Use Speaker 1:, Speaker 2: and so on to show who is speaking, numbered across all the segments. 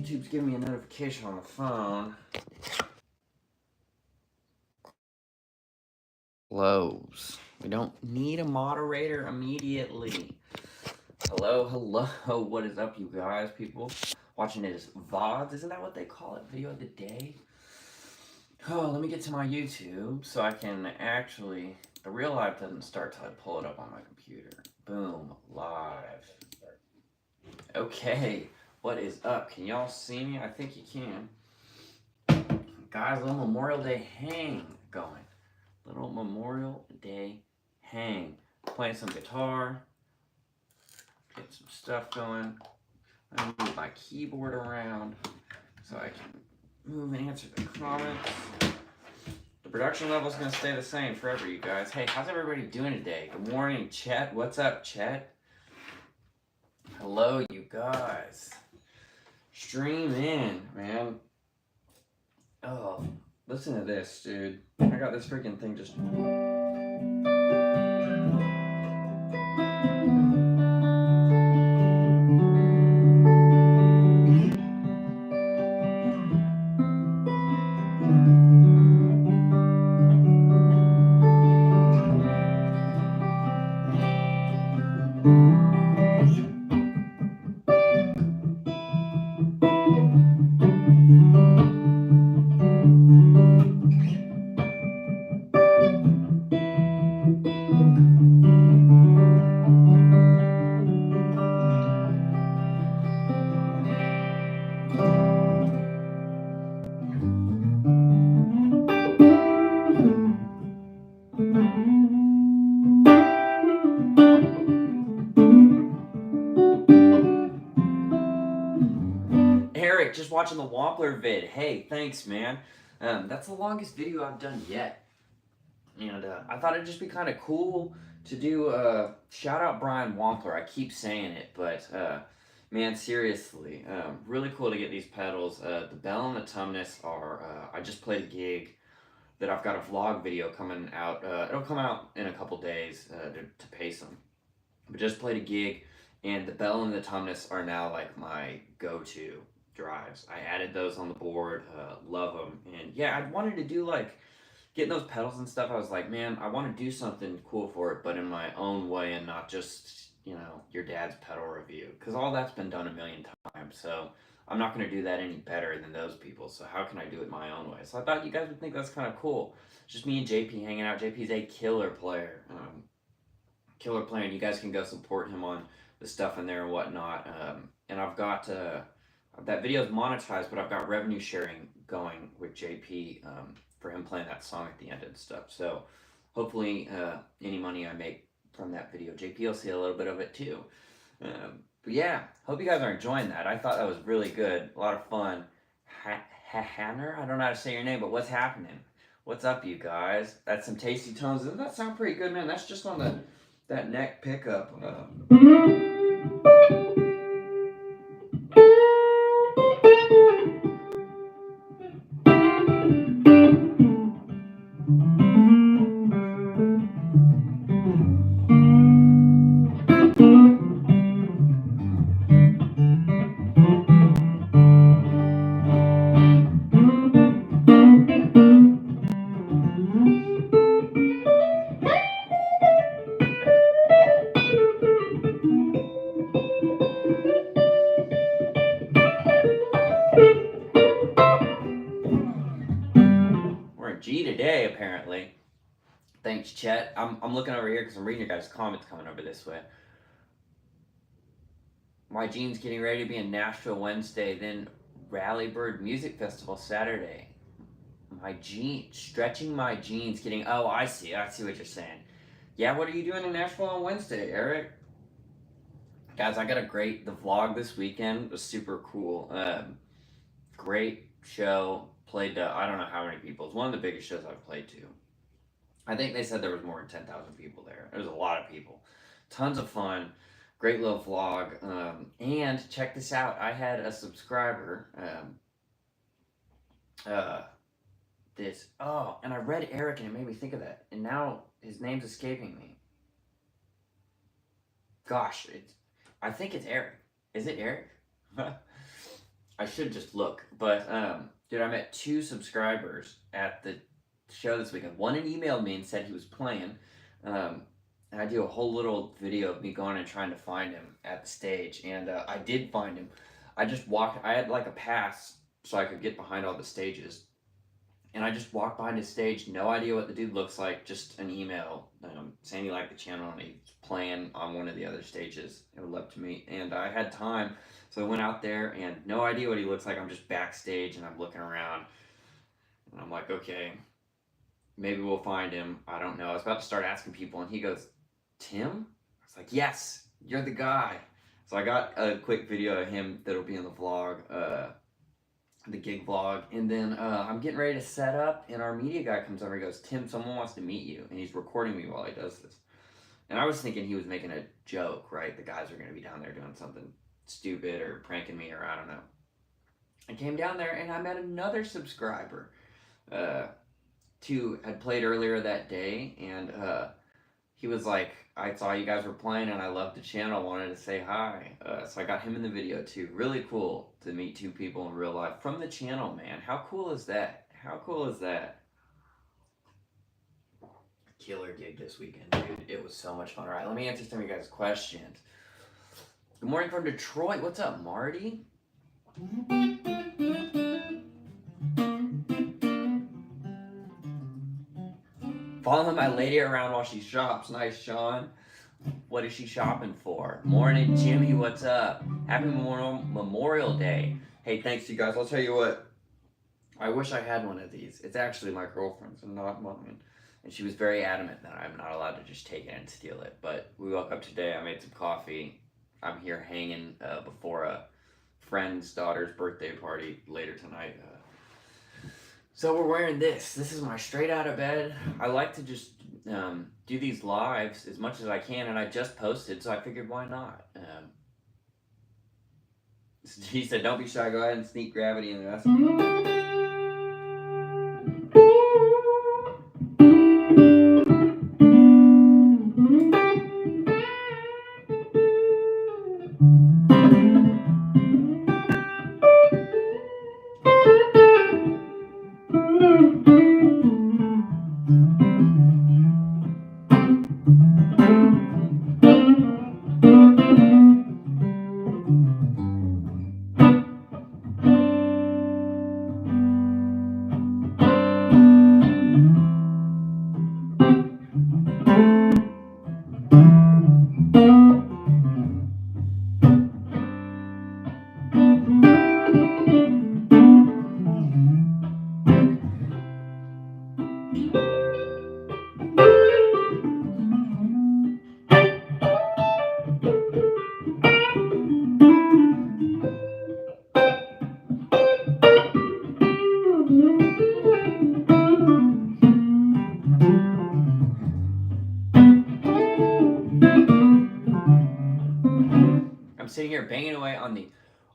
Speaker 1: YouTube's giving me a notification on the phone. Close. We don't need a moderator immediately. Hello, hello. What is up, you guys? People watching it as VODs. Isn't that what they call it? Video of the day? Oh, let me get to my YouTube so I can actually... The real life doesn't start till I pull it up on my computer. Boom. Live. Okay. What is up? Can y'all see me? I think you can. Guys, little Memorial Day hang going. Little Memorial Day hang. Playing some guitar. Get some stuff going. I'm gonna move my keyboard around so I can move and answer the comments. The production level is gonna stay the same forever, you guys. Hey, how's everybody doing today? Good morning, Chet. What's up, Chet? Hello, you guys. Stream in, man. Oh, listen to this, dude. I got this freaking thing just... Eric, just watching the Wampler vid. Hey, thanks, man. That's the longest video I've done yet. And I thought it'd just be kind of cool to do shout out Brian Wampler. I keep saying it, but man, seriously, really cool to get these pedals. The bell and the tumnus are, I just played a gig that I've got a vlog video coming out. It'll come out in a couple days to pace them. But just played a gig, and the bell and the tumnus are now like my go-to drives. I added those on the board, love them. And yeah, I wanted to do like, getting those pedals and stuff, I was like, man, I want to do something cool for it, but in my own way and not just, you know, your dad's pedal review. Because all that's been done a million times, so I'm not going to do that any better than those people, so how can I do it my own way? So I thought you guys would think that's kind of cool. It's just me and JP hanging out. JP's a killer player. And you guys can go support him on the stuff in there and whatnot. And I've got, that video is monetized, but I've got revenue sharing going with JP, for him playing that song at the end and stuff. So hopefully any money I make from that video, JP will see a little bit of it too. But yeah, hope you guys are enjoying that. I thought that was really good. A lot of fun. Hanner? I don't know how to say your name, but what's happening? What's up, you guys? That's some tasty tones. Doesn't that sound pretty good, man? That's just on that neck pickup. G today, apparently. Thanks, Chet. I'm looking over here because I'm reading your guys' comments coming over this way. My jeans getting ready to be in Nashville Wednesday, then Rally Bird Music Festival Saturday. My jeans, stretching my jeans, getting, oh, I see what you're saying. Yeah, what are you doing in Nashville on Wednesday, Eric? Guys, I got the vlog this weekend was super cool. Great show. Played to, I don't know how many people. It's one of the biggest shows I've played to. I think they said there was more than 10,000 people there. There was a lot of people. Tons of fun. Great little vlog. And check this out. I had a subscriber. And I read Eric and it made me think of that. And now his name's escaping me. Gosh, I think it's Eric. Is it Eric? I should just look, but dude, I met 2 subscribers at the show this weekend. One had emailed me and said he was playing, and I do a whole little video of me going and trying to find him at the stage, and I did find him. I just walked. I had like a pass so I could get behind all the stages, and I just walked behind his stage. No idea what the dude looks like. Just an email saying he liked the channel and he's playing on one of the other stages. I would love to meet, and I had time. So I went out there and no idea what he looks like. I'm just backstage and I'm looking around and I'm like, okay, maybe we'll find him. I don't know. I was about to start asking people and he goes, Tim? I was like, yes, you're the guy. So I got a quick video of him that'll be in the vlog, the gig vlog. And then I'm getting ready to set up and our media guy comes over and goes, Tim, someone wants to meet you. And he's recording me while he does this. And I was thinking he was making a joke, right? The guys are going to be down there doing something stupid or pranking me or I don't know. I came down there and I met another subscriber. 2 had played earlier that day and he was like, I saw you guys were playing and I loved the channel, wanted to say hi. So I got him in the video too. Really cool to meet 2 people in real life from the channel, man. How cool is that? How cool is that? Killer gig this weekend, dude. It was so much fun. All right, let me answer some of you guys' questions. Good morning from Detroit. What's up, Marty? Following my lady around while she shops. Nice, Sean. What is she shopping for? Morning, Jimmy. What's up? Happy Memorial Day. Hey, thanks, you guys. I'll tell you what. I wish I had one of these. It's actually my girlfriend's and not mine. And she was very adamant that I'm not allowed to just take it and steal it. But we woke up today. I made some coffee. I'm here hanging before a friend's daughter's birthday party later tonight. So we're wearing this. This is my straight out of bed. I like to just do these lives as much as I can, and I just posted, so I figured why not? He said, don't be shy, go ahead and sneak gravity in there. Sitting here banging away on the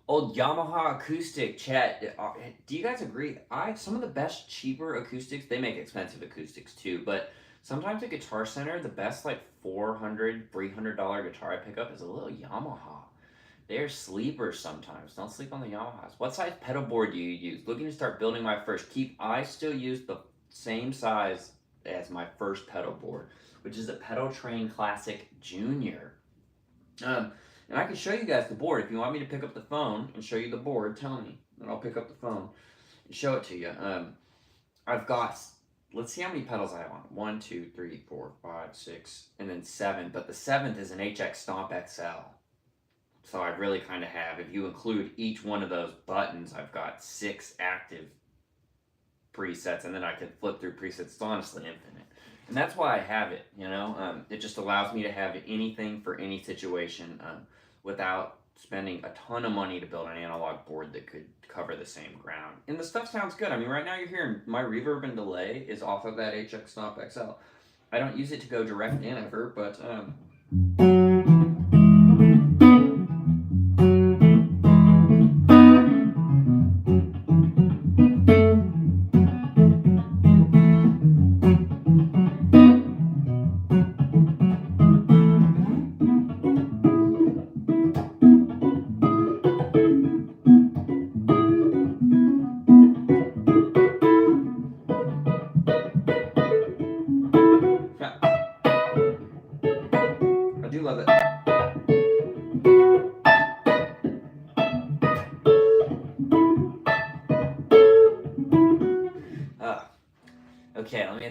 Speaker 1: old Yamaha acoustic. Chat, do you guys agree? Some of the best cheaper acoustics, they make expensive acoustics too, but sometimes at Guitar Center, the best like $400, $300 guitar I pick up is a little Yamaha. They're sleepers sometimes. Don't sleep on the Yamahas. What size pedal board do you use? Looking to start building my first. I still use the same size as my first pedal board, which is a Pedal Train Classic Junior. And I can show you guys the board. If you want me to pick up the phone and show you the board, tell me. And I'll pick up the phone and show it to you. I've got, let's see how many pedals I have on. 1, 2, 3, 4, 5, 6, and then 7. But the 7th is an HX Stomp XL. So I really kind of have, if you include each one of those buttons, I've got 6 active presets. And then I can flip through presets. It's honestly infinite. And that's why I have it, you know. It just allows me to have anything for any situation without spending a ton of money to build an analog board that could cover the same ground. And the stuff sounds good. I mean, right now you're hearing my reverb and delay is off of that HX Stomp XL. I don't use it to go direct in ever, but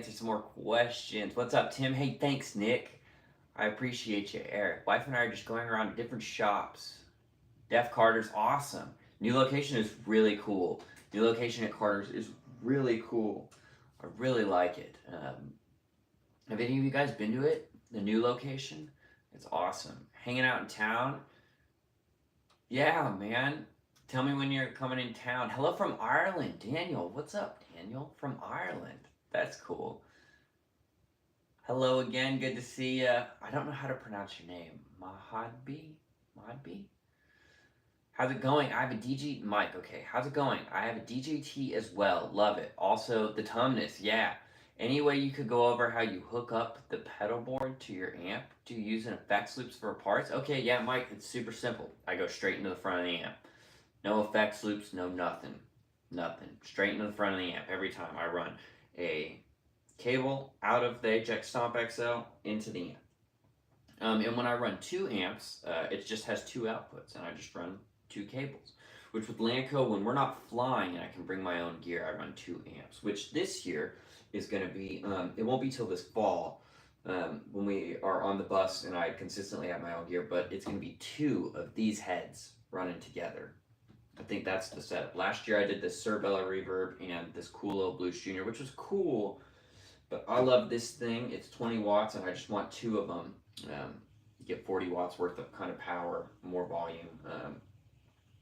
Speaker 1: answer some more questions. What's up, Tim? Hey, thanks, Nick. I appreciate you, Eric. Wife and I are just going around to different shops. Def Carter's awesome. New location is really cool. New location at Carter's is really cool. I really like it. Have any of you guys been to it? The new location? It's awesome. Hanging out in town? Yeah, man. Tell me when you're coming in town. Hello from Ireland, Daniel. What's up, Daniel? From Ireland. That's cool. Hello again. Good to see you. I don't know how to pronounce your name. Mahadbi? Mahadbi? How's it going? I have a DJ... Mike, okay. How's it going? I have a DJT as well. Love it. Also, the tumness. Yeah. Any way you could go over how you hook up the pedal board to your amp? Do you use an effects loops for parts? Okay, yeah, Mike. It's super simple. I go straight into the front of the amp. No effects loops, no nothing. Nothing. Straight into the front of the amp every time. I run a cable out of the HX Stomp XL into the amp. And when I run 2 amps, it just has 2 outputs, and I just run 2 cables. Which with Lanco, when we're not flying and I can bring my own gear, I run 2 amps. Which this year is going to be, it won't be till this fall when we are on the bus and I consistently have my own gear, but it's going to be 2 of these heads running together. I think that's the setup. Last year I did this Cerbella reverb and this cool little Blues Junior, which was cool, but I love this thing. It's 20 watts and I just want 2 of them. Get 40 watts worth of kind of power, more volume.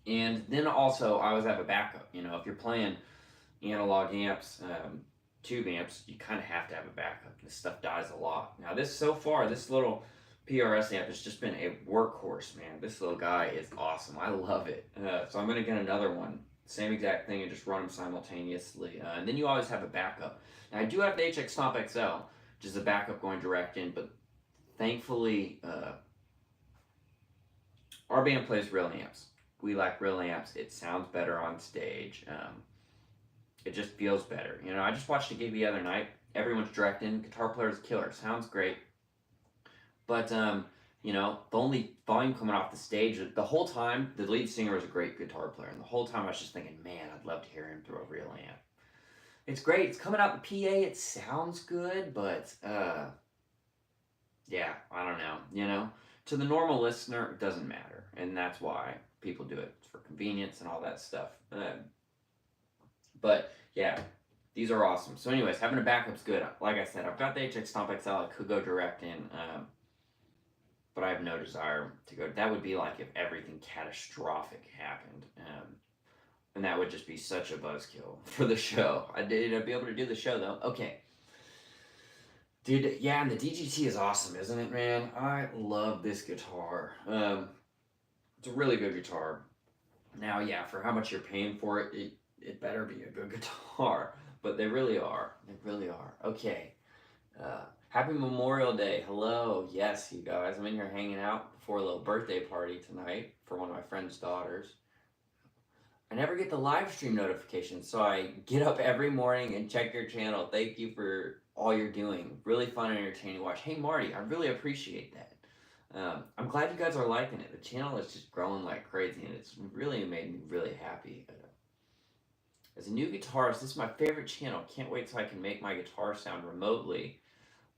Speaker 1: And then also I always have a backup. You know, if you're playing analog amps, tube amps, you kind of have to have a backup. This stuff dies a lot. Now this, so far, this little PRS amp has just been a workhorse, man. This little guy is awesome. I love it. So I'm going to get another one. Same exact thing and just run them simultaneously. And then you always have a backup. Now I do have the HX Stomp XL, which is a backup going direct in, but thankfully our band plays real amps. We like real amps. It sounds better on stage. It just feels better. You know, I just watched a gig the other night. Everyone's direct in. Guitar player's killer. Sounds great. But, you know, the only volume coming off the stage, the whole time, the lead singer was a great guitar player. And the whole time I was just thinking, man, I'd love to hear him through a real amp. It's great. It's coming out the PA. It sounds good, but, yeah, I don't know. You know, to the normal listener, it doesn't matter. And that's why people do it, for convenience and all that stuff. But, yeah, these are awesome. So anyways, having a backup's good. Like I said, I've got the HX Stomp XL. I could go direct in, but I have no desire to go. That would be like if everything catastrophic happened. And that would just be such a buzzkill for the show. I'd be able to do the show, though. Okay. Dude, yeah, and the DGT is awesome, isn't it, man? I love this guitar. It's a really good guitar. Now, yeah, for how much you're paying for it, it better be a good guitar. But they really are. They really are. Okay. Happy Memorial Day. Hello. Yes, you guys. I'm in here hanging out before a little birthday party tonight for one of my friend's daughters. I never get the live stream notifications, so I get up every morning and check your channel. Thank you for all you're doing. Really fun and entertaining to watch. Hey, Marty, I really appreciate that. I'm glad you guys are liking it. The channel is just growing like crazy, and it's really made me really happy. As a new guitarist, this is my favorite channel. Can't wait till I can make my guitar sound remotely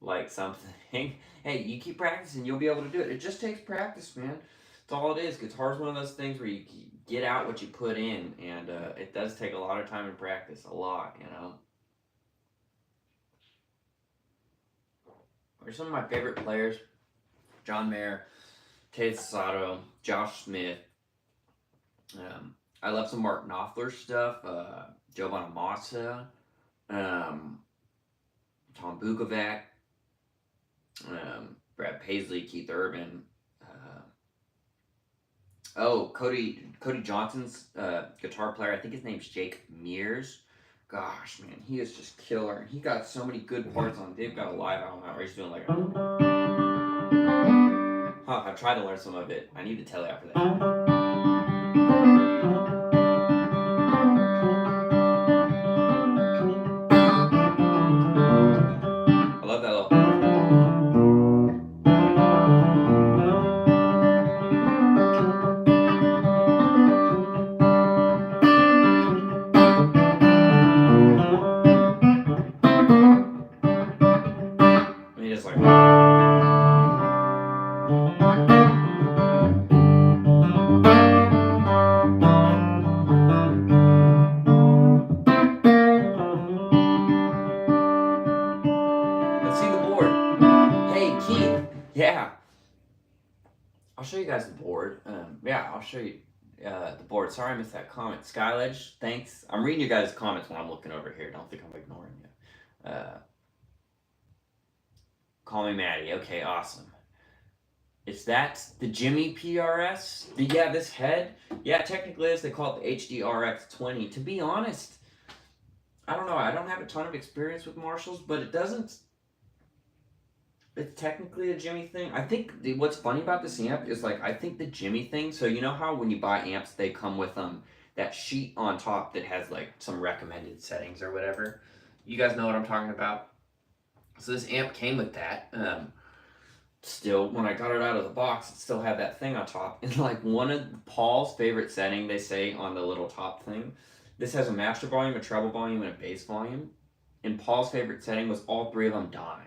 Speaker 1: like something. Hey, you keep practicing, you'll be able to do it. It just takes practice, man. That's all it is. Guitar's one of those things where you get out what you put in, and it does take a lot of time and practice. A lot, you know. What are some of my favorite players? John Mayer, Tate Sato, Josh Smith. I love some Mark Knopfler stuff. Joe Bonamassa, Tom Bukovac, Brad Paisley, Keith Urban. Cody Johnson's guitar player. I think his name's Jake Mears. Gosh, man, he is just killer. He got so many good parts on. They've got a live album out where he's doing like a... I've tried to learn some of it. I need to tell you after that. I'll show you the board. Sorry I missed that comment. Skyledge, thanks. I'm reading you guys' comments when I'm looking over here. Don't think I'm ignoring you. Call me Maddie. Okay, awesome. It's that the Jimmy PRS. Yeah, this head. Yeah, technically is. They call it the HDRX20. To be honest, I don't know. I don't have a ton of experience with Marshalls, but it doesn't. It's technically a Jimmy thing. I think what's funny about this amp is like I think the Jimmy thing. So you know how when you buy amps, they come with that sheet on top that has like some recommended settings or whatever. You guys know what I'm talking about. So this amp came with that. Still, when I got it out of the box, it still had that thing on top. And like one of Paul's favorite setting, they say on the little top thing, this has a master volume, a treble volume, and a bass volume. And Paul's favorite setting was all three of them dimed.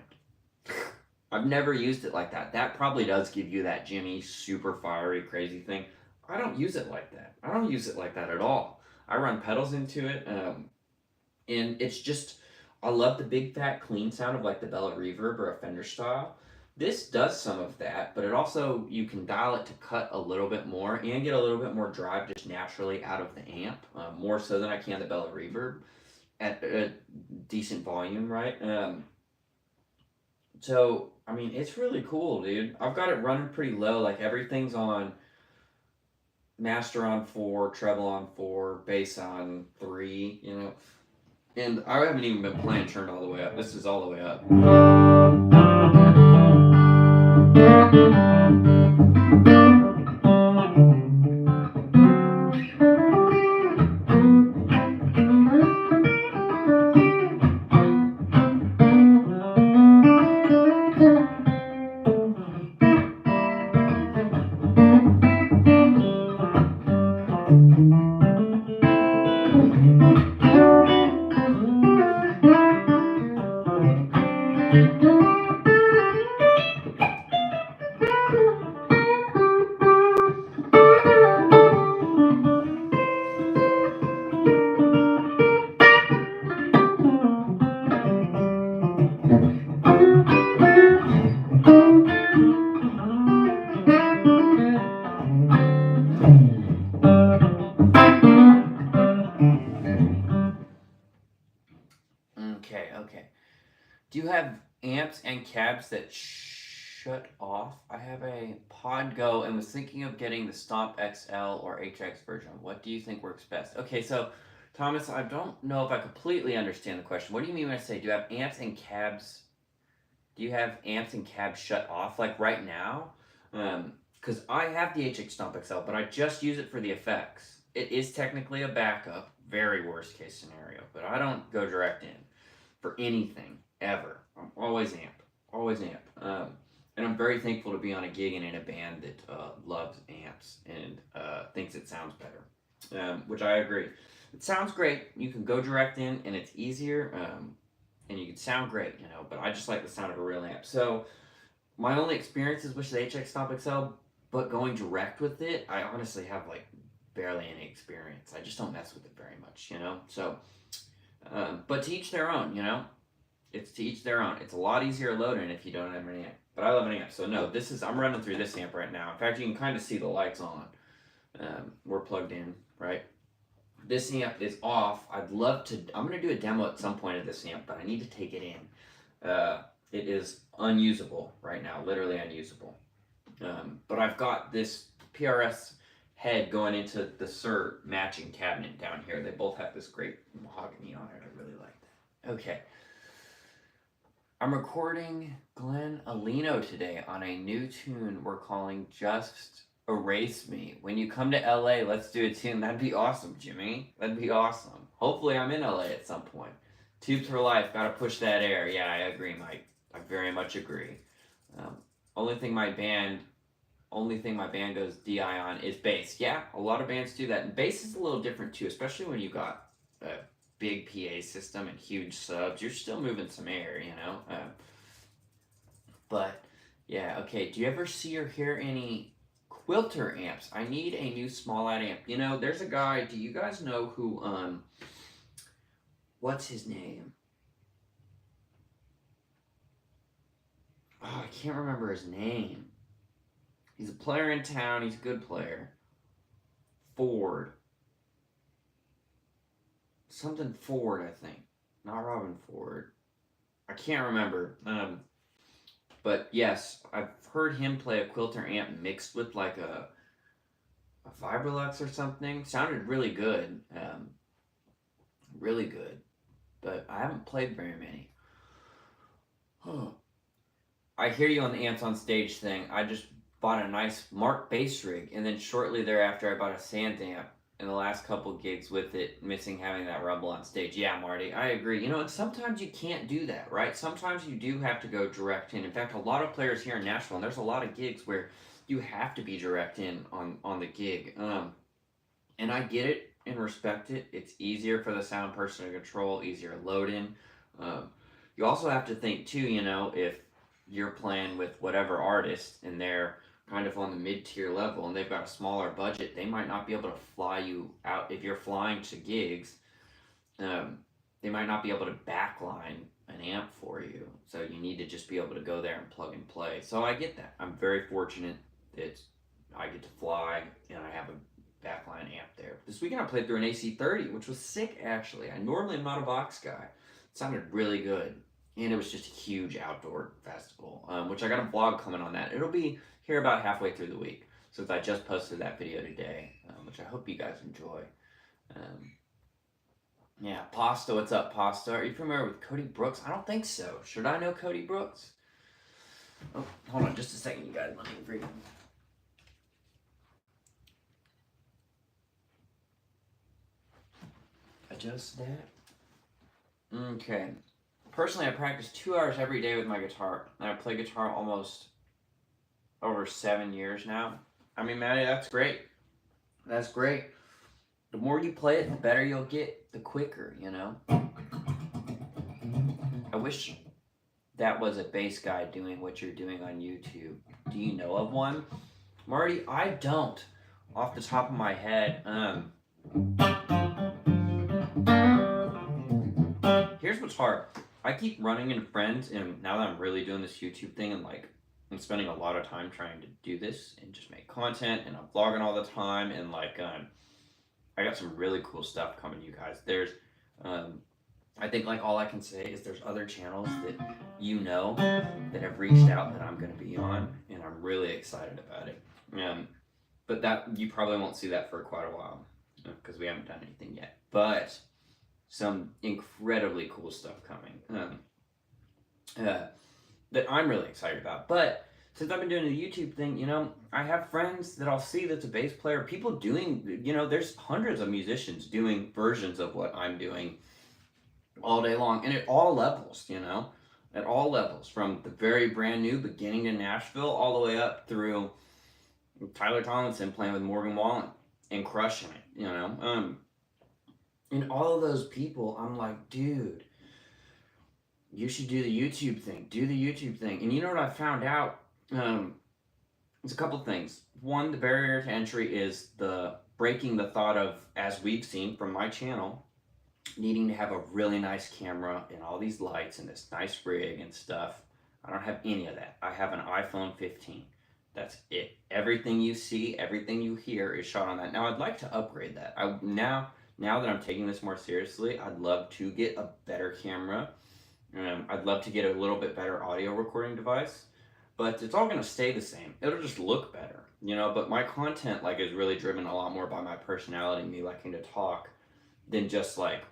Speaker 1: I've never used it like that. That probably does give you that Jimmy super fiery crazy thing. I don't use it like that. I don't use it like that at all. I run pedals into it, and it's just, I love the big fat clean sound of like the Bella Reverb or a Fender style. This does some of that, but it also, you can dial it to cut a little bit more and get a little bit more drive just naturally out of the amp, more so than I can the Bella Reverb at a decent volume, right? So, I mean, it's really cool, dude. I've got it running pretty low, like everything's on master on 4, treble on 4, bass on 3, you know. And I haven't even been playing turned all the way up. This is all the way up. Okay. Do you have amps and cabs that shut off? I have a Podgo and was thinking of getting the Stomp XL or HX version. What do you think works best? Okay, so Thomas, I don't know if I completely understand the question. What do you mean when I say, do you have amps and cabs? Do you have amps and cabs shut off like right now? Because I have the HX Stomp XL, but I just use it for the effects. It is technically a backup, very worst case scenario, but I don't go direct in for anything ever. I'm always amp. And I'm very thankful to be on a gig and in a band that loves amps and thinks it sounds better, which I agree. It sounds great. You can go direct in, and it's easier, and you can sound great, you know. But I just like the sound of a real amp. So my only experience is with the HX Stomp XL, but going direct with it, I honestly have like barely any experience. I just don't mess with it very much, you know. So, but to each their own, you know. It's to each their own. It's a lot easier loading if you don't have an amp. But I love an amp. So no, I'm running through this amp right now. In fact, you can kind of see the lights on. We're plugged in, right? This amp is off. I'm going to do a demo at some point of this amp, but I need to take it in. It is unusable right now, literally unusable. But I've got this PRS head going into the SIR matching cabinet down here. They both have this great mahogany on it. I really like that. Okay. I'm recording Glenn Alino today on a new tune we're calling Just Erase Me. When you come to LA, let's do a tune. That'd be awesome, Jimmy. That'd be awesome. Hopefully I'm in LA at some point. Tubes for life, gotta push that air. Yeah, I agree, Mike. I very much agree. Only thing my band goes DI on is bass. Yeah, a lot of bands do that. And bass is a little different too, especially when you got big PA system and huge subs. You're still moving some air, you know. But yeah, okay. Do you ever see or hear any Quilter amps? I need a new small out amp. You know, there's a guy. Do you guys know who? What's his name? Oh, I can't remember his name. He's a player in town. He's a good player. Ford. Something Ford, I think. Not Robin Ford. I can't remember. But yes, I've heard him play a Quilter amp mixed with like a Vibrolux or something. Sounded really good. Really good. But I haven't played very many. I hear you on the amps on stage thing. I just bought a nice Mark bass rig, and then shortly thereafter I bought a sand amp. And the last couple gigs with it, missing having that rumble on stage. Yeah, Marty, I agree. You know, and sometimes you can't do that, right? Sometimes you do have to go direct in. In fact, a lot of players here in Nashville, and there's a lot of gigs where you have to be direct in on the gig. And I get it and respect it. It's easier for the sound person to control, easier load in. You also have to think too, you know, if you're playing with whatever artist and they're kind of on the mid-tier level and they've got a smaller budget, they might not be able to fly you out. If you're flying to gigs, they might not be able to backline an amp for you. So you need to just be able to go there and plug and play. So I get that. I'm very fortunate that I get to fly and I have a backline amp there. This weekend I played through an AC30, which was sick actually. I normally am not a Vox guy. It sounded really good. And it was just a huge outdoor festival, which I got a vlog coming on that. It'll be here about halfway through the week, since I just posted that video today, which I hope you guys enjoy. Yeah, Pasta, what's up, Pasta? Are you familiar with Cody Brooks? I don't think so. Should I know Cody Brooks? Oh, hold on just a second, you guys. Let me read. Adjust that. Okay. Personally, I practice 2 hours every day with my guitar, and I play guitar almost over 7 years now. I mean, Maddie, that's great. That's great. The more you play it, the better you'll get, the quicker, you know? I wish that was a bass guy doing what you're doing on YouTube. Do you know of one? Marty, I don't. Off the top of my head, here's what's hard. I keep running into friends, and now that I'm really doing this YouTube thing and like I'm spending a lot of time trying to do this and just make content, and I'm vlogging all the time, and like I got some really cool stuff coming, you guys. There's I think like all I can say is there's other channels that you know that have reached out that I'm going to be on, and I'm really excited about it. But that you probably won't see that for quite a while because we haven't done anything yet. But some incredibly cool stuff coming that I'm really excited about. But since I've been doing the YouTube thing, you know, I have friends that I'll see that's a bass player, people doing, you know, there's hundreds of musicians doing versions of what I'm doing all day long, and at all levels, you know, at all levels, from the very brand new beginning to Nashville all the way up through Tyler Tomlinson playing with Morgan Wallen and crushing it, you know. And all of those people, I'm like, dude, you should do the YouTube thing. Do the YouTube thing. And you know what I found out? It's a couple things. One, the barrier to entry is the breaking the thought of, as we've seen from my channel, needing to have a really nice camera and all these lights and this nice rig and stuff. I don't have any of that. I have an iPhone 15. That's it. Everything you see, everything you hear is shot on that. Now, I'd like to upgrade that. Now that I'm taking this more seriously, I'd love to get a better camera. I'd love to get a little bit better audio recording device, but it's all going to stay the same. It'll just look better, you know, but my content like is really driven a lot more by my personality, me liking to talk, than just like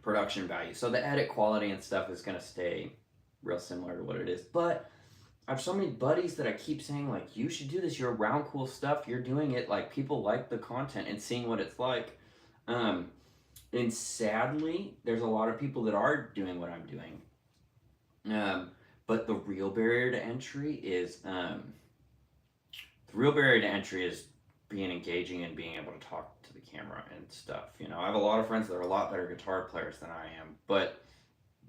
Speaker 1: production value. So the edit quality and stuff is going to stay real similar to what it is. But I have so many buddies that I keep saying like, you should do this. You're around cool stuff. You're doing it. Like people like the content and seeing what it's like. And sadly, there's a lot of people that are doing what I'm doing. But the real barrier to entry is being engaging and being able to talk to the camera and stuff. You know, I have a lot of friends that are a lot better guitar players than I am, but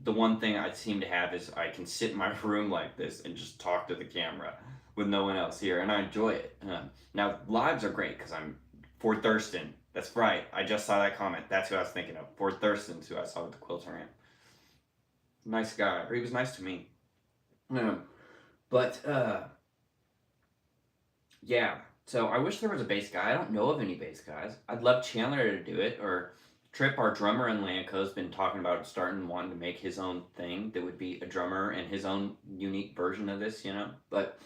Speaker 1: the one thing I seem to have is I can sit in my room like this and just talk to the camera with no one else here, and I enjoy it. Now, lives are great because I'm Ford Thurston. That's right. I just saw that comment. That's who I was thinking of. Ford Thurston's who I saw with the Quilter amp. Nice guy. Or he was nice to me. But, yeah. So I wish there was a bass guy. I don't know of any bass guys. I'd love Chandler to do it, or Trip, our drummer in Lanco, has been talking about starting wanting to make his own thing that would be a drummer and his own unique version of this, you know? But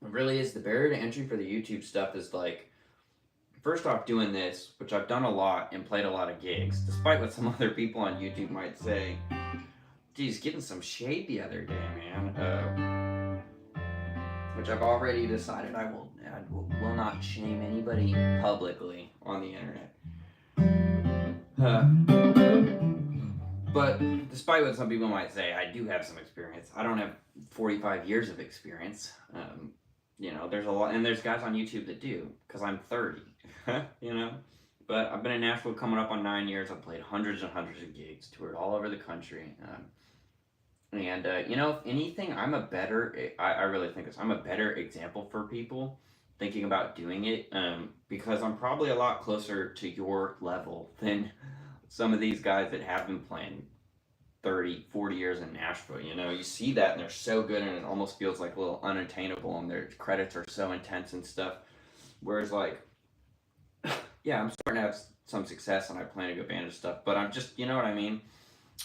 Speaker 1: it really is, the barrier to entry for the YouTube stuff is like, first off, doing this, which I've done a lot and played a lot of gigs, despite what some other people on YouTube might say. Geez, getting some shade the other day, man. Which I've already decided I will not shame anybody publicly on the internet. But despite what some people might say, I do have some experience. I don't have 45 years of experience. You know, there's a lot, and there's guys on YouTube that do, because I'm 30, you know? But I've been in Nashville coming up on 9 years. I've played hundreds and hundreds of gigs, toured all over the country. You know, if anything, I really think this, I'm a better example for people thinking about doing it, because I'm probably a lot closer to your level than some of these guys that have been playing 30, 40 years in Nashville. You know, you see that and they're so good and it almost feels like a little unattainable and their credits are so intense and stuff. Whereas like, yeah, I'm starting to have some success and I plan a good band and stuff, but I'm just, you know what I mean?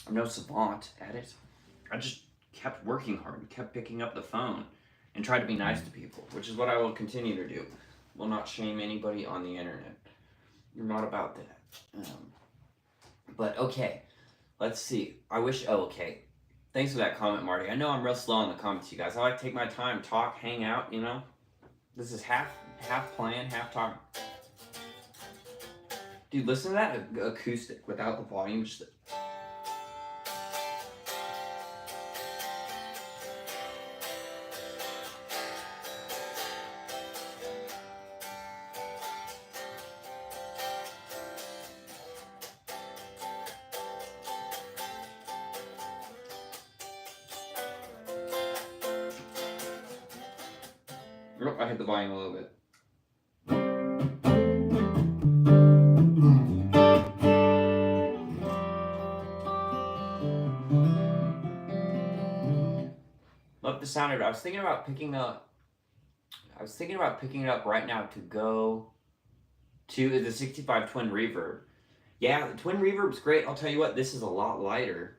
Speaker 1: I'm no savant at it. I just kept working hard and kept picking up the phone and tried to be nice to people, which is what I will continue to do. Will not shame anybody on the internet. You're not about that. But okay, let's see. Okay. Thanks for that comment, Marty. I know I'm real slow on the comments, you guys. I like to take my time, talk, hang out, you know? This is half playing, half talking. Dude, listen to that acoustic without the volume. Just... Oh, I hit the volume a little bit. Love the sound of it. I was thinking about picking it up right now to go to the 65 twin reverb. Yeah, the twin reverb's great. I'll tell you what, this is a lot lighter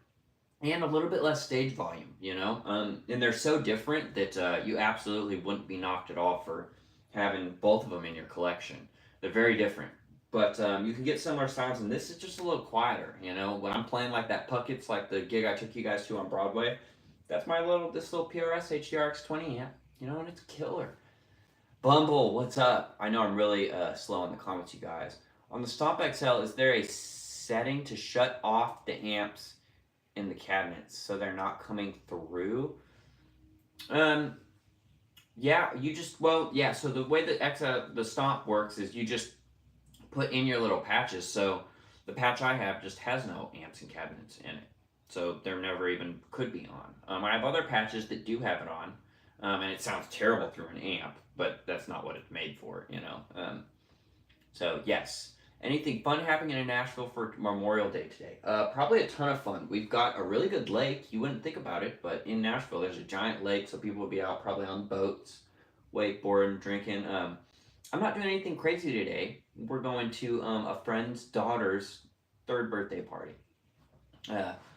Speaker 1: and a little bit less stage volume, you know? And they're so different that you absolutely wouldn't be knocked at all for having both of them in your collection. They're very different. But you can get similar sounds, and this is just a little quieter, you know? When I'm playing like that Puckett's, like the gig I took you guys to on Broadway, that's this little PRS HDR-X20 amp, you know, and it's killer. Bumble, what's up? I know I'm really slow in the comments, you guys. On the Stomp XL, is there a setting to shut off the amps in the cabinets so they're not coming through? Yeah, so the way that the Stomp works is you just put in your little patches. So the patch I have just has no amps and cabinets in it, so there never even could be on. I have other patches that do have it on, and it sounds terrible through an amp, but that's not what it's made for, you know. So yes. Anything fun happening in Nashville for Memorial Day today? Probably a ton of fun. We've got a really good lake. You wouldn't think about it, but in Nashville, there's a giant lake, so people will be out probably on boats, wakeboarding, drinking. I'm not doing anything crazy today. We're going to a friend's daughter's 3rd birthday party.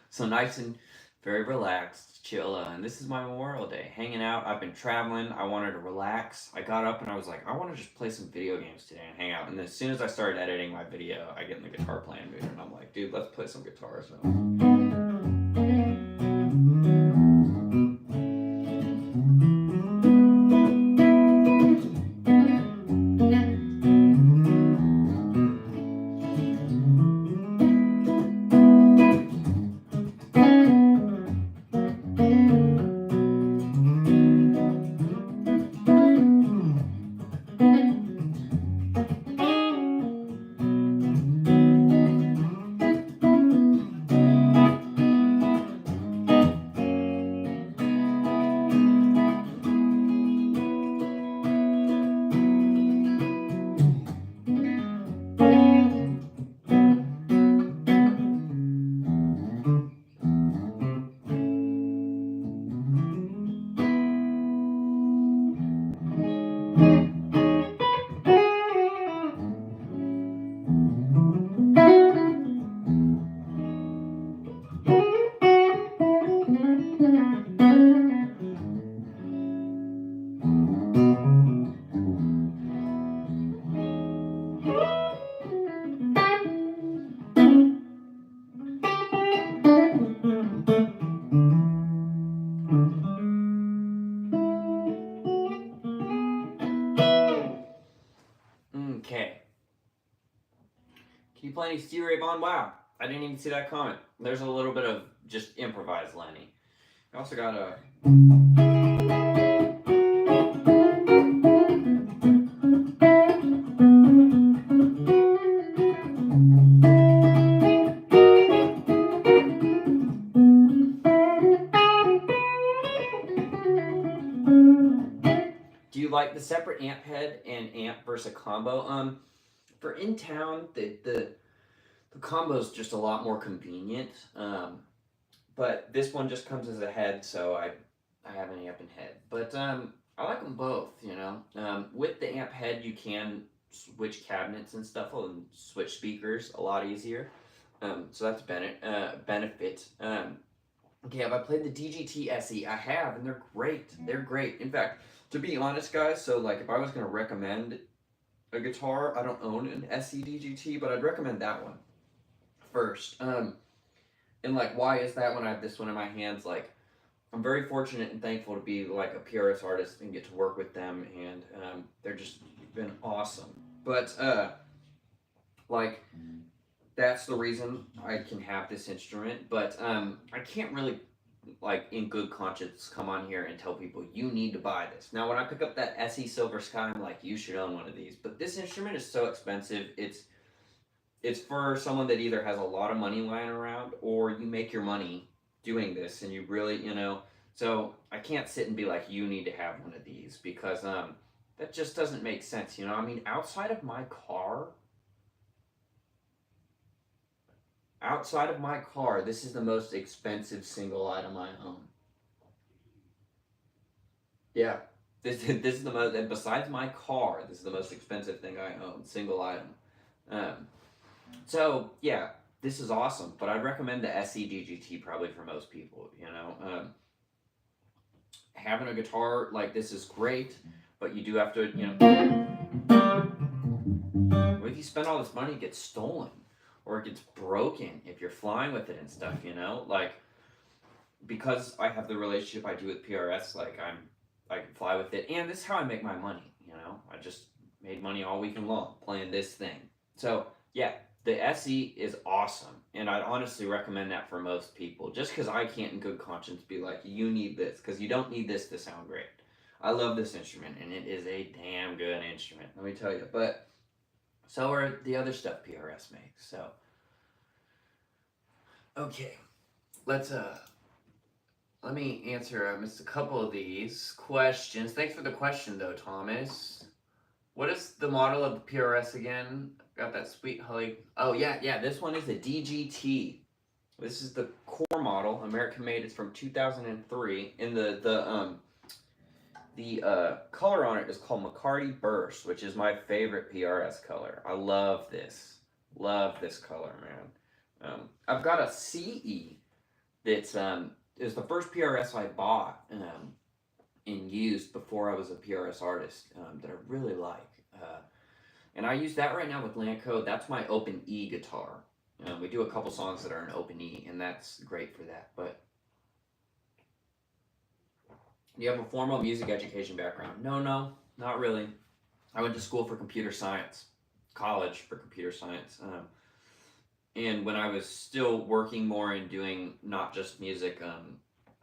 Speaker 1: So nice and very relaxed, chill, and this is my Memorial Day, hanging out. I've been traveling. I wanted to relax. I got up and I was like, I want to just play some video games today and hang out. And as soon as I started editing my video, I get in the guitar playing mood, and I'm like, dude, let's play some guitar. So. play any Stevie Ray Vaughan? Wow, I didn't even see that comment. There's a little bit of just improvised Lenny. I also got a... Do you like the separate amp head and amp versus a combo? For in town, the combo's just a lot more convenient. But this one just comes as a head, so I have an amp and head. But I like them both, you know. With the amp head, you can switch cabinets and stuff and switch speakers a lot easier. So that's a benefit. Okay, have I played the DGT SE? I have, and they're great. They're great. In fact, to be honest, guys, so like if I was going to recommend a guitar, I don't own an SE DGT, but I'd recommend that one first. And like, why is that when I have this one in my hands? Like, I'm very fortunate and thankful to be like a PRS artist and get to work with them, and they're just been awesome. But like, that's the reason I can have this instrument. But I can't really, like, in good conscience, come on here and tell people you need to buy this. Now, when I pick up that SE Silver Sky, I'm like, you should own one of these. But this instrument is so expensive. It's for someone that either has a lot of money lying around, or you make your money doing this and you really, you know. So I can't sit and be like, you need to have one of these, because that just doesn't make sense, you know. I mean, outside of my car, this is the most expensive single item I own. Yeah, this is the most, and besides my car, this is the most expensive thing I own, single item. So yeah, this is awesome, but I'd recommend the SE DGT probably for most people, you know. Having a guitar like this is great, but you do have to, you know, what if you spend all this money, it gets stolen, or it gets broken if you're flying with it and stuff, you know? Like, because I have the relationship I do with PRS, like I can fly with it, and this is how I make my money, you know? I just made money all weekend long playing this thing. So yeah, the SE is awesome, and I'd honestly recommend that for most people, just because I can't in good conscience be like, you need this, because you don't need this to sound great. I love this instrument, and it is a damn good instrument, let me tell you. But so are the other stuff PRS makes. So okay, let me answer. I missed a couple of these questions. Thanks for the question though, Thomas. What is the model of the PRS again? Got that sweet Holly. Oh yeah, this one is a DGT. This is the core model, American made. It's from 2003. And the color on it is called McCarty Burst, which is my favorite PRS color. I love this. Love this color, man. I've got a CE that's is the first PRS I bought and used before I was a PRS artist that I really like. And I use that right now with Lanco. That's my open E guitar. We do a couple songs that are in open E, and that's great for that. But do you have a formal music education background? No, not really. I went to school for computer science, college for computer science. And when I was still working more and doing not just music,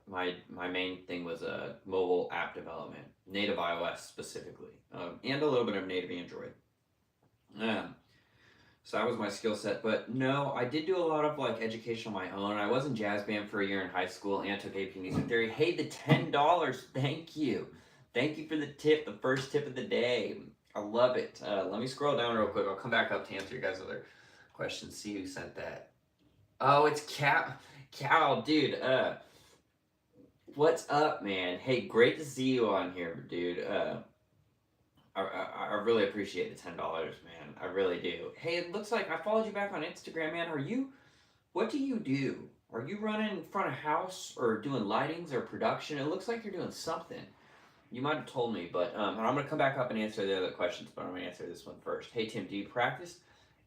Speaker 1: my main thing was mobile app development, native iOS specifically, and a little bit of native Android. So that was my skill set. But no, I did do a lot of like education on my own. I was in jazz band for a year in high school and took AP Music Theory. Hey, the $10, thank you. Thank you for the tip, the first tip of the day. I love it. Let me scroll down real quick. I'll come back up to answer your guys' other questions. See who sent that. Oh, it's Cal, dude. What's up, man? Hey, great to see you on here, dude. I really appreciate the $10, man. I really do. Hey, it looks like I followed you back on Instagram, man. What do you do? Are you running in front of house or doing lightings or production? It looks like you're doing something. You might have told me, but and I'm going to come back up and answer the other questions, but I'm going to answer this one first. Hey, Tim, do you practice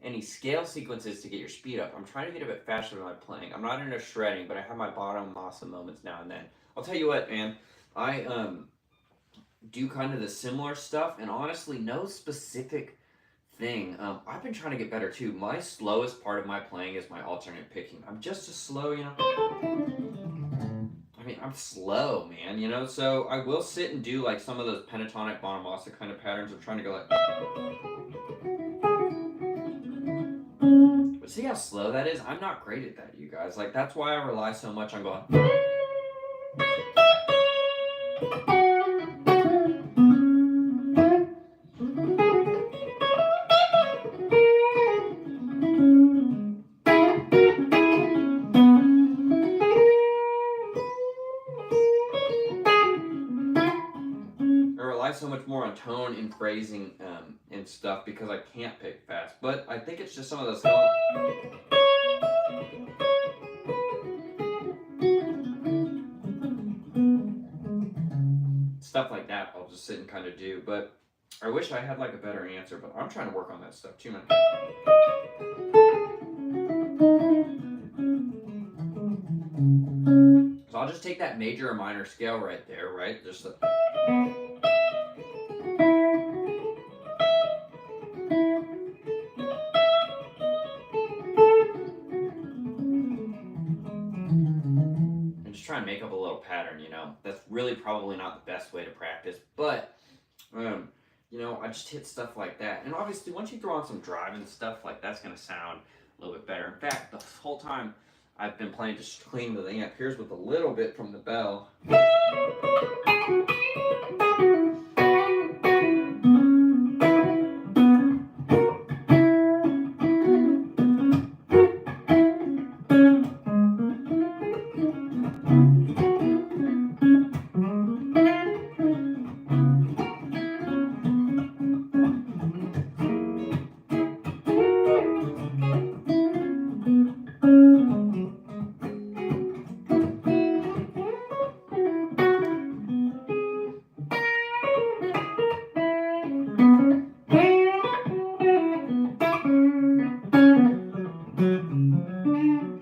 Speaker 1: any scale sequences to get your speed up? I'm trying to get a bit faster when I'm playing. I'm not into shredding, but I have my bottom awesome moments now and then. I'll tell you what, man. I do kind of the similar stuff, and honestly, no specific thing. I've been trying to get better too. My slowest part of my playing is my alternate picking. I'm just as slow, you know. I mean, I'm slow, man, you know, so I will sit and do like some of those pentatonic bonamassa kind of patterns of trying to go like. But see how slow that is? I'm not great at that, you guys. Like, that's why I rely so much on going. So much more on tone and phrasing and stuff because I can't pick fast. But I think it's just some of those stuff like that I'll just sit and kind of do. But I wish I had like a better answer, but I'm trying to work on that stuff too, man. So I'll just take that major or minor scale right there, right? Just the... try and make up a little pattern, you know. That's really probably not the best way to practice, but you know, I just hit stuff like that. And obviously once you throw on some drive and stuff, like that's gonna sound a little bit better. In fact, the whole time I've been playing just clean with the amp. Here's with a little bit from the bell.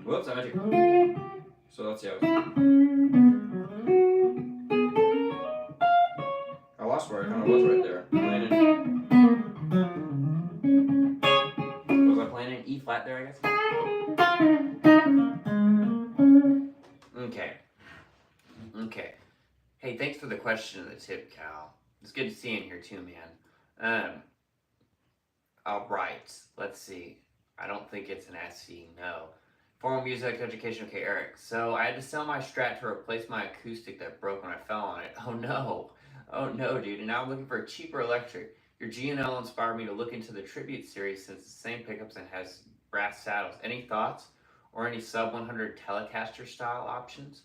Speaker 1: Whoops, I meant to. So let's see how I lost where I kind of was right there. Was I playing an E flat there, I guess? Okay. Hey, thanks for the question and the tip, Cal. It's good to see you in here too, man. Alright, let's see. I don't think it's an SV, no. Formal music education, okay, Eric. So I had to sell my Strat to replace my acoustic that broke when I fell on it. Oh no, dude. And now I'm looking for a cheaper electric. Your G&L inspired me to look into the Tribute series since it's the same pickups and has brass saddles. Any thoughts? Or any sub 100 Telecaster style options?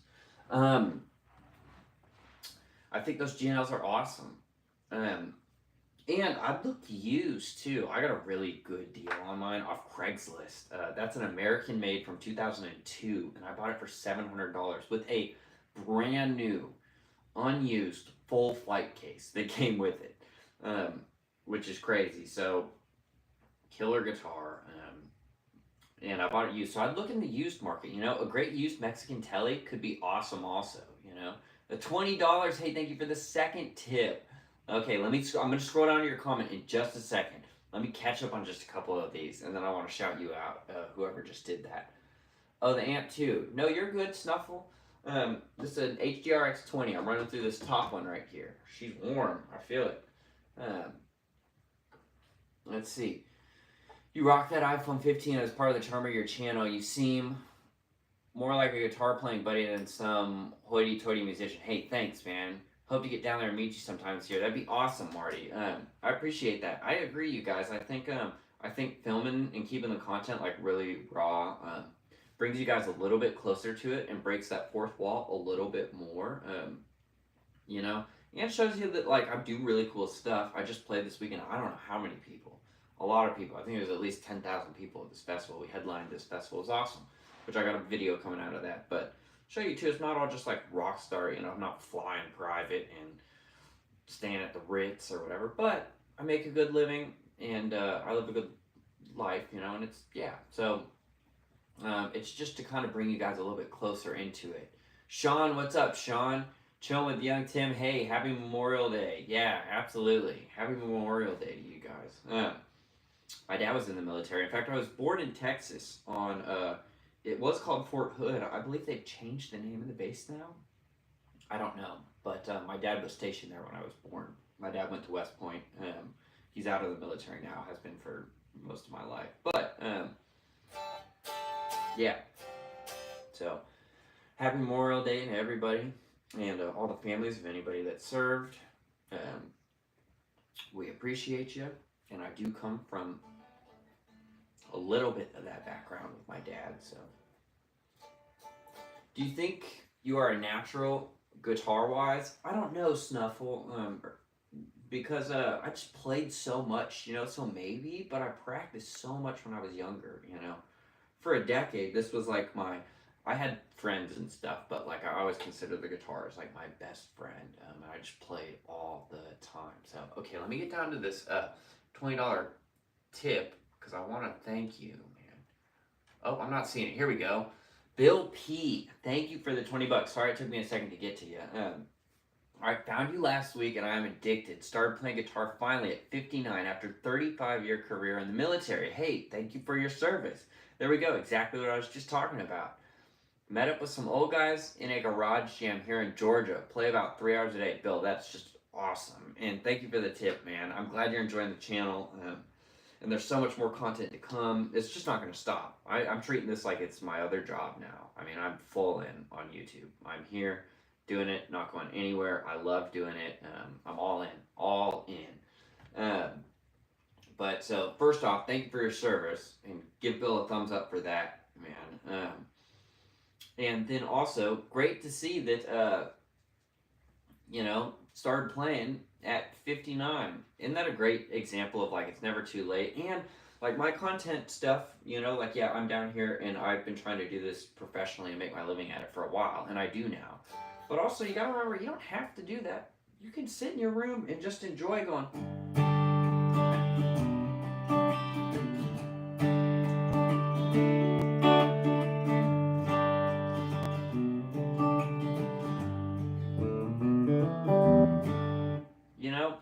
Speaker 1: I think those G&Ls are awesome. And I've looked used too. I got a really good deal on mine off Craigslist. That's an American made from 2002, and I bought it for $700 with a brand new, unused, full flight case that came with it, which is crazy. So, killer guitar, and I bought it used. So I'd look in the used market. You know, a great used Mexican Tele could be awesome also. You know, the $20. Hey, thank you for the second tip. Okay, I'm going to scroll down to your comment in just a second. Let me catch up on just a couple of these, and then I want to shout you out, whoever just did that. Oh, the amp too. No, you're good, Snuffle. This is an HDRX 20. I'm running through this top one right here. She's warm. I feel it. Let's see. You rock that iPhone 15 as part of the charm of your channel. You seem more like a guitar playing buddy than some hoity-toity musician. Hey, thanks, man. Hope to get down there and meet you sometimes here. That'd be awesome, Marty. I appreciate that. I agree, you guys. I think filming and keeping the content like really raw brings you guys a little bit closer to it and breaks that fourth wall a little bit more. You know, and it shows you that like I do really cool stuff. I just played this weekend. I don't know how many people. A lot of people. I think it was at least 10,000 people at this festival. We headlined this festival. It was awesome. Which I got a video coming out of that, but. Show you too, it's not all just like rock star, you know, I'm not flying private and staying at the Ritz or whatever, but I make a good living and I live a good life, you know, and it's, yeah, so it's just to kind of bring you guys a little bit closer into it. Sean, what's up, Sean? Chilling with young Tim. Hey, happy Memorial Day. Yeah, absolutely. Happy Memorial Day to you guys. my dad was in the military. In fact, I was born in Texas on, it was called Fort Hood. I believe they've changed the name of the base now. I don't know. But my dad was stationed there when I was born. My dad went to West Point. He's out of the military now, has been for most of my life. But, yeah. So, happy Memorial Day to everybody and all the families of anybody that served. We appreciate you, and I do come from a little bit of that background with my dad. So, do you think you are a natural guitar-wise? I don't know, Snuffle, because I just played so much, you know. So maybe, but I practiced so much when I was younger, you know. For a decade, this was like I had friends and stuff, but like I always considered the guitar as like my best friend, and I just played all the time. So, okay, let me get down to this $20 tip, because I want to thank you, man. Oh, I'm not seeing it. Here we go. Bill P, thank you for the 20 bucks. Sorry it took me a second to get to you. I found you last week and I'm addicted. Started playing guitar finally at 59 after 35-year career in the military. Hey, thank you for your service. There we go, exactly what I was just talking about. Met up with some old guys in a garage jam here in Georgia. Play about 3 hours a day. Bill, that's just awesome. And thank you for the tip, man. I'm glad you're enjoying the channel. And there's so much more content to come. It's just not going to stop. I'm treating this like it's my other job now. I mean, I'm full in on YouTube. I'm here doing it, not going anywhere. I love doing it. I'm all in. But so first off, thank you for your service, and give Bill a thumbs up for that, man. And then also, great to see that, you know, started playing at 59. Isn't that a great example of like it's never too late? And like my content stuff, you know, like yeah, I'm down here and I've been trying to do this professionally and make my living at it for a while, and I do now. But also, you gotta remember, you don't have to do that. You can sit in your room and just enjoy going. You know,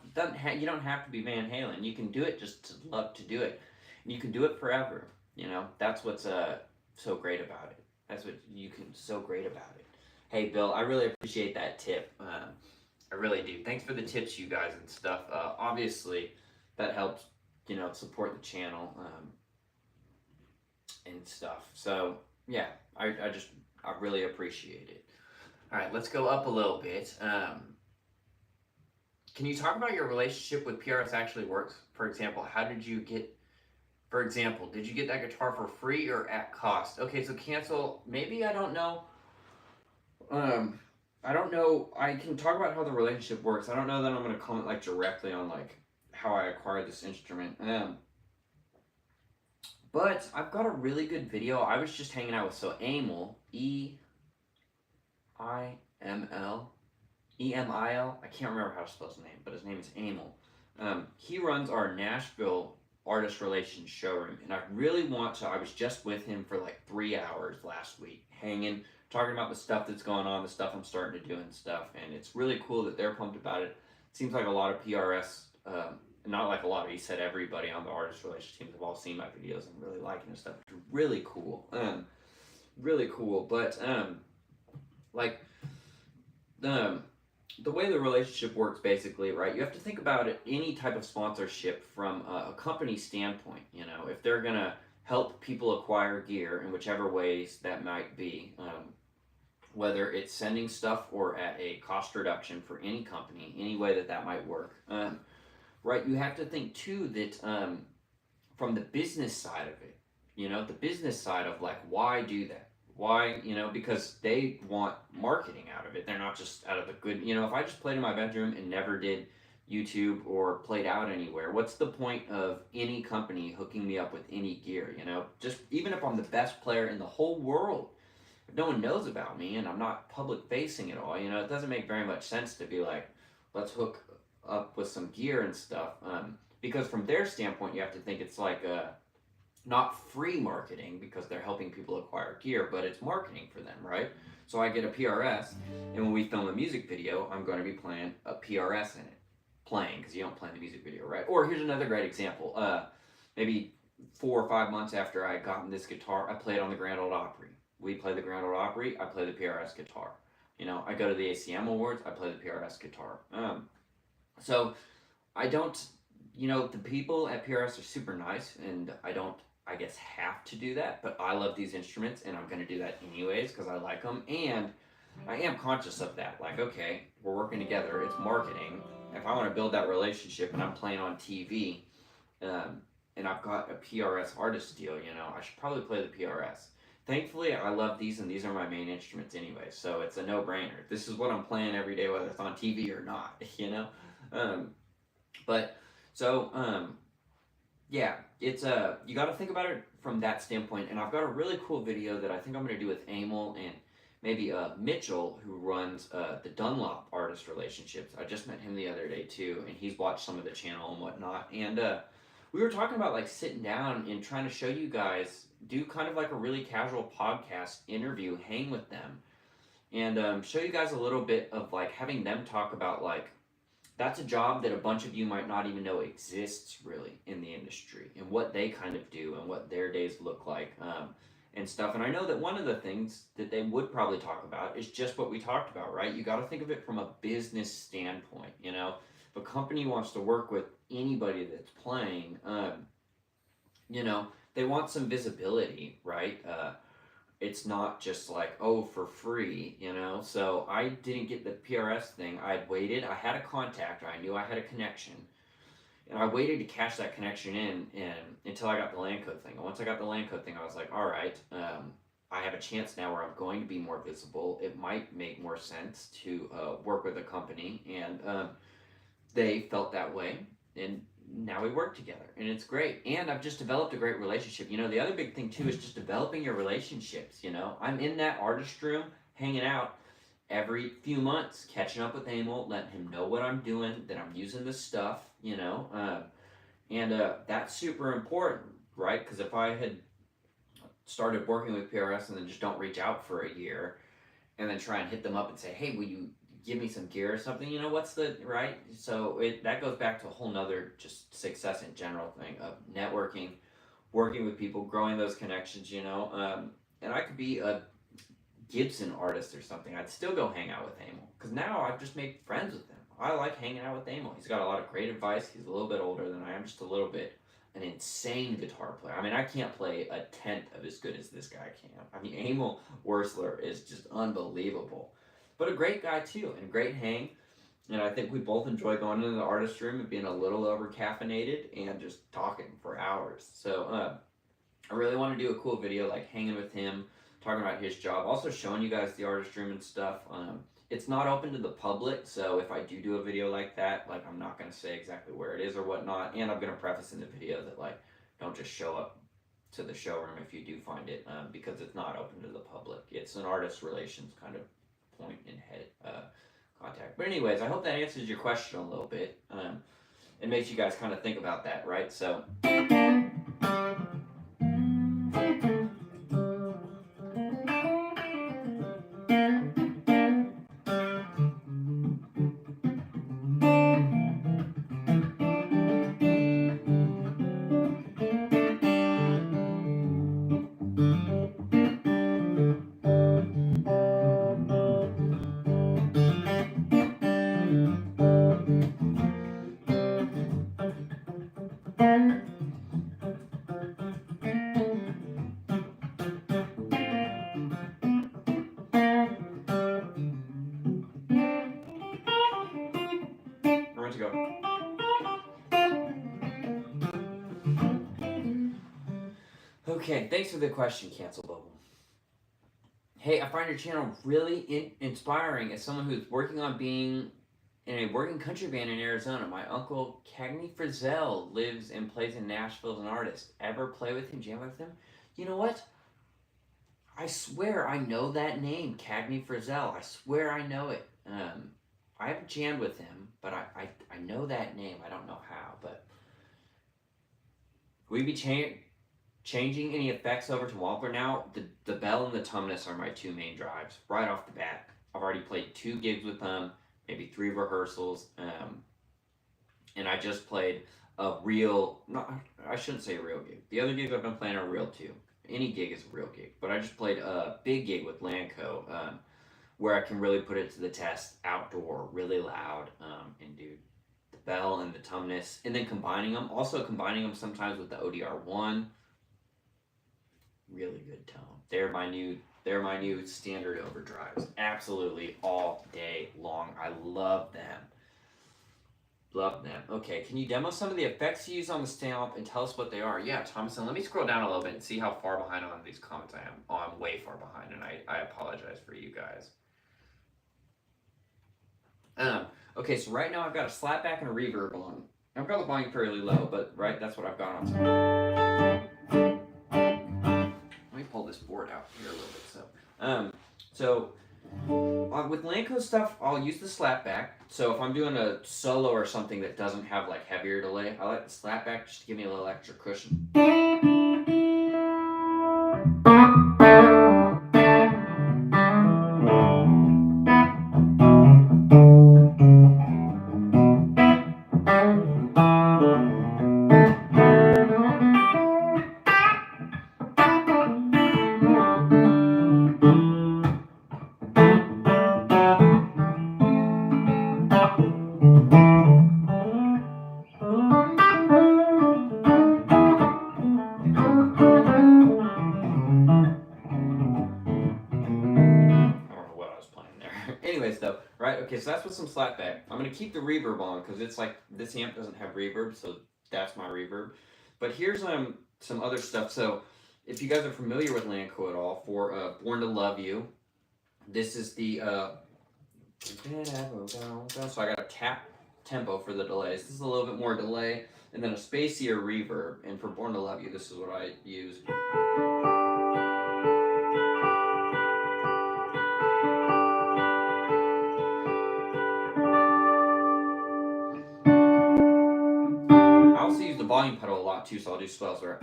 Speaker 1: you don't have to be Van Halen. You can do it just to love to do it. And you can do it forever. You know, that's what's so great about it. That's what you can so great about it. Hey, Bill, I really appreciate that tip. I really do. Thanks for the tips, you guys, and stuff. Obviously, that helps, you know, support the channel and stuff. So, yeah, I really appreciate it. All right, let's go up a little bit. Can you talk about your relationship with PRS actually works? For example, how did you get, for example, did you get that guitar for free or at cost? Okay, so cancel, maybe, I don't know. I don't know. I can talk about how the relationship works. I don't know that I'm going to comment like directly on like how I acquired this instrument. But I've got a really good video. I was just hanging out with Emil, E-I-M-L, E-M-I-L. I can't remember how to spell his name, but his name is Emil. He runs our Nashville artist relations showroom, and I really want to. I was just with him for like 3 hours last week, hanging, talking about the stuff that's going on, the stuff I'm starting to do and stuff, and it's really cool that they're pumped about it. It seems like a lot of PRS, not like a lot of, he said everybody on the artist relations teams have all seen my videos and really liking this stuff. It's really cool. Really cool, but like the way the relationship works, basically, right? You have to think about it, any type of sponsorship from a company standpoint. You know, if they're gonna help people acquire gear in whichever ways that might be, whether it's sending stuff or at a cost reduction for any company, any way that that might work, right? You have to think too that from the business side of it, you know, the business side of like, why do that? Why, you know, because they want marketing out of it. They're not just out of the good, you know, if I just played in my bedroom and never did YouTube or played out anywhere, what's the point of any company hooking me up with any gear, you know? Just even if I'm the best player in the whole world, if no one knows about me and I'm not public facing at all, you know, it doesn't make very much sense to be like, let's hook up with some gear and stuff. Because from their standpoint, you have to think it's like not free marketing because they're helping people acquire gear, but it's marketing for them, right? So I get a PRS, and when we film a music video, I'm going to be playing a PRS in it. Playing, because you don't play in the music video, right? Or here's another great example. maybe 4 or 5 months after I gotten this guitar, I played on the Grand Ole Opry. We play the Grand Ole Opry, I play the PRS guitar. You know, I go to the ACM Awards, I play the PRS guitar. So I don't, you know, the people at PRS are super nice, and I don't, I guess, have to do that, but I love these instruments, and I'm going to do that anyways because I like them, and I am conscious of that. Like, okay, we're working together, it's marketing. If I want to build that relationship and I'm playing on TV, and I've got a PRS artist deal, you know, I should probably play the PRS. Thankfully, I love these, and these are my main instruments anyway, so it's a no-brainer. This is what I'm playing every day, whether it's on TV or not, you know? But, so, yeah, it's you got to think about it from that standpoint, and I've got a really cool video that I think I'm going to do with Emil and maybe Mitchell, who runs the Dunlop artist relationships. I just met him the other day too, and he's watched some of the channel and whatnot, and we were talking about like sitting down and trying to show you guys, do kind of like a really casual podcast interview, hang with them, and show you guys a little bit of like having them talk about like, that's a job that a bunch of you might not even know exists really in the industry, and what they kind of do and what their days look like, and stuff. And I know that one of the things that they would probably talk about is just what we talked about, right? You got to think of it from a business standpoint, you know? If a company wants to work with anybody that's playing, you know, they want some visibility, right? It's not just like, oh, for free, you know? So I didn't get the PRS thing. I had waited. I had a contact. I knew I had a connection. And I waited to cash that connection in until I got the Lanco thing. And once I got the Lanco thing, I was like, all right, I have a chance now where I'm going to be more visible. It might make more sense to work with a company. And they felt that way. And now we work together, and it's great. And I've just developed a great relationship. You know, the other big thing too is just developing your relationships. You know, I'm in that artist room hanging out every few months, catching up with Emil, letting him know what I'm doing, that I'm using the stuff, you know, and that's super important, right? Because if I had started working with PRS and then just don't reach out for a year and then try and hit them up and say, hey, will you give me some gear or something, you know, what's the, right? So that goes back to a whole nother just success in general thing of networking, working with people, growing those connections, you know, and I could be a Gibson artist or something, I'd still go hang out with Emil, because now I've just made friends with him. I like hanging out with Emil. He's got a lot of great advice. He's a little bit older than I am, just a little bit. An insane guitar player. I mean, I can't play a tenth of as good as this guy can. I mean, Emil Wursler is just unbelievable. But a great guy too, and great hang. And I think we both enjoy going into the artist room and being a little over caffeinated and just talking for hours. So I really want to do a cool video like hanging with him, talking about his job, also showing you guys the artist room and stuff. It's not open to the public, so if I do a video like that, like I'm not going to say exactly where it is or whatnot, and I'm going to preface in the video that like, don't just show up to the showroom if you do find it, because it's not open to the public. It's an artist relations kind of point in head contact. But anyways, I hope that answers your question a little bit. It makes you guys kind of think about that, right? So where to go? Okay, thanks for the question, Cancel Bubble. Hey, I find your channel really inspiring as someone who's working on being in a working country band in Arizona. My uncle Cagney Frizzell lives and plays in Nashville as an artist. Ever play with him, jam with him? You know what? I swear I know that name, Cagney Frizzell. I swear I know it. I haven't jammed with him, but I know that name. I don't know how, but we be changing any effects over to Wampler now. The bell and the tumnus are my two main drives right off the bat. I've already played 2 gigs with them, maybe 3 rehearsals, and I just played a real, not, I shouldn't say a real gig. The other gigs I've been playing are real too. Any gig is a real gig, but I just played a big gig with Lanco, where I can really put it to the test, outdoor, really loud, and do the bell and the tumness, and then combining them. Also combining them sometimes with the ODR1. Really good tone. They're my new standard overdrives. Absolutely all day long. I love them. Love them. Okay, can you demo some of the effects you use on the Stomp and tell us what they are? Yeah, Thomason, let me scroll down a little bit and see how far behind on these comments I am. Oh, I'm way far behind, and I apologize for you guys. Okay, so right now I've got a slapback and a reverb on. I've got the volume fairly low, but right, that's what I've got on. Let me pull this board out here a little bit. So with Lanco stuff, I'll use the slapback. So if I'm doing a solo or something that doesn't have like heavier delay, I like the slapback just to give me a little extra cushion. Anyways, though, right? Okay, so that's with some slapback. I'm gonna keep the reverb on because it's like this amp doesn't have reverb, so that's my reverb. But here's some other stuff. So if you guys are familiar with Lanco at all, for Born to Love You, this is the so I got a tap tempo for the delays. This is a little bit more delay, and then a spacier reverb. And for Born to Love You, this is what I use. I also use the volume pedal a lot too, so I'll do swells where.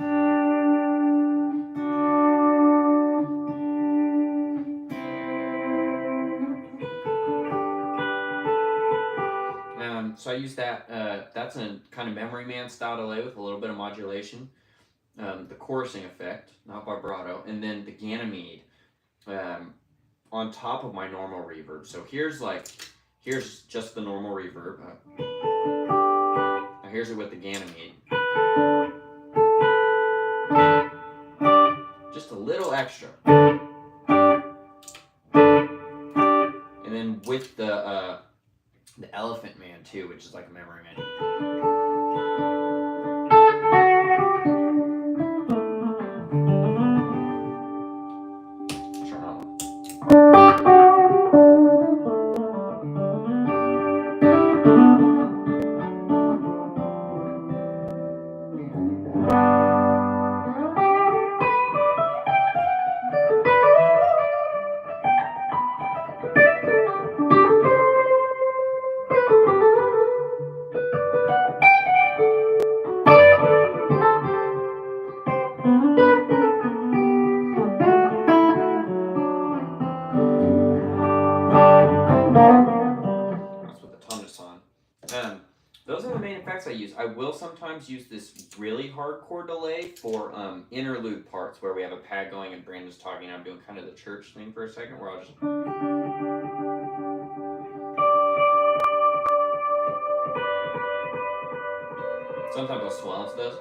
Speaker 1: So I use that. That's a kind of Memory Man style delay with a little bit of modulation. The chorusing effect, not vibrato, and then the Ganymede on top of my normal reverb. So here's just the normal reverb. Now here's it with the Ganymede. Just a little extra. And then with the Elephant Man too, which is like a Memory Man. Those are the main effects I use. I will sometimes use this really hardcore delay for interlude parts where we have a pad going and Brandon's talking and I'm doing kind of the church thing for a second where I'll just... Sometimes I'll swell into those.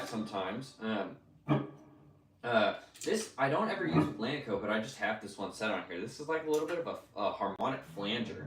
Speaker 1: Sometimes. This I don't ever use with Lanco, but I just have this one set on here. This is like a little bit of a harmonic flanger.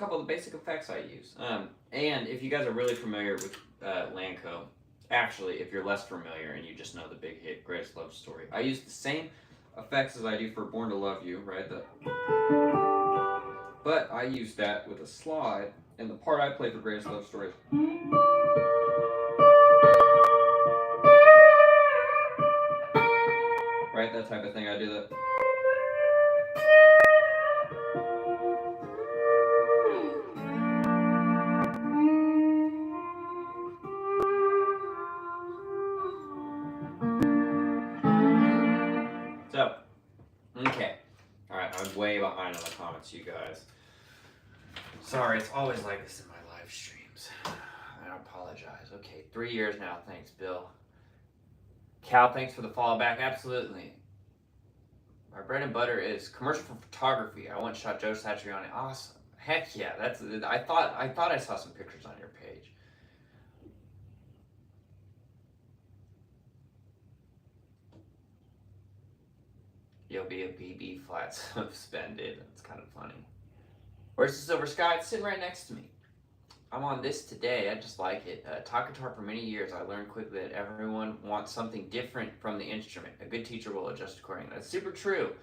Speaker 1: couple of the basic effects I use. And if you guys are really familiar with Lanco, actually, if you're less familiar and you just know the big hit Greatest Love Story, I use the same effects as I do for Born to Love You, right? But I use that with a slide, and the part I play for Greatest Love Story is right, that type of thing. I do that. So, okay. Alright, I'm way behind on the comments, you guys. Sorry, it's always like this in my live streams. I apologize. Okay, 3 years now. Thanks, Bill. Cal, thanks for the follow back. Absolutely. My bread and butter is commercial photography. I once shot Joe Satriani. Awesome. Heck yeah. That's. I thought I saw some pictures on your page. You'll be a BB flat suspended. That's kind of funny. Where's the Silver Sky? It's sitting right next to me. I'm on this today. I just like it. Taught guitar for many years. I learned quickly that everyone wants something different from the instrument. A good teacher will adjust accordingly. That's super true.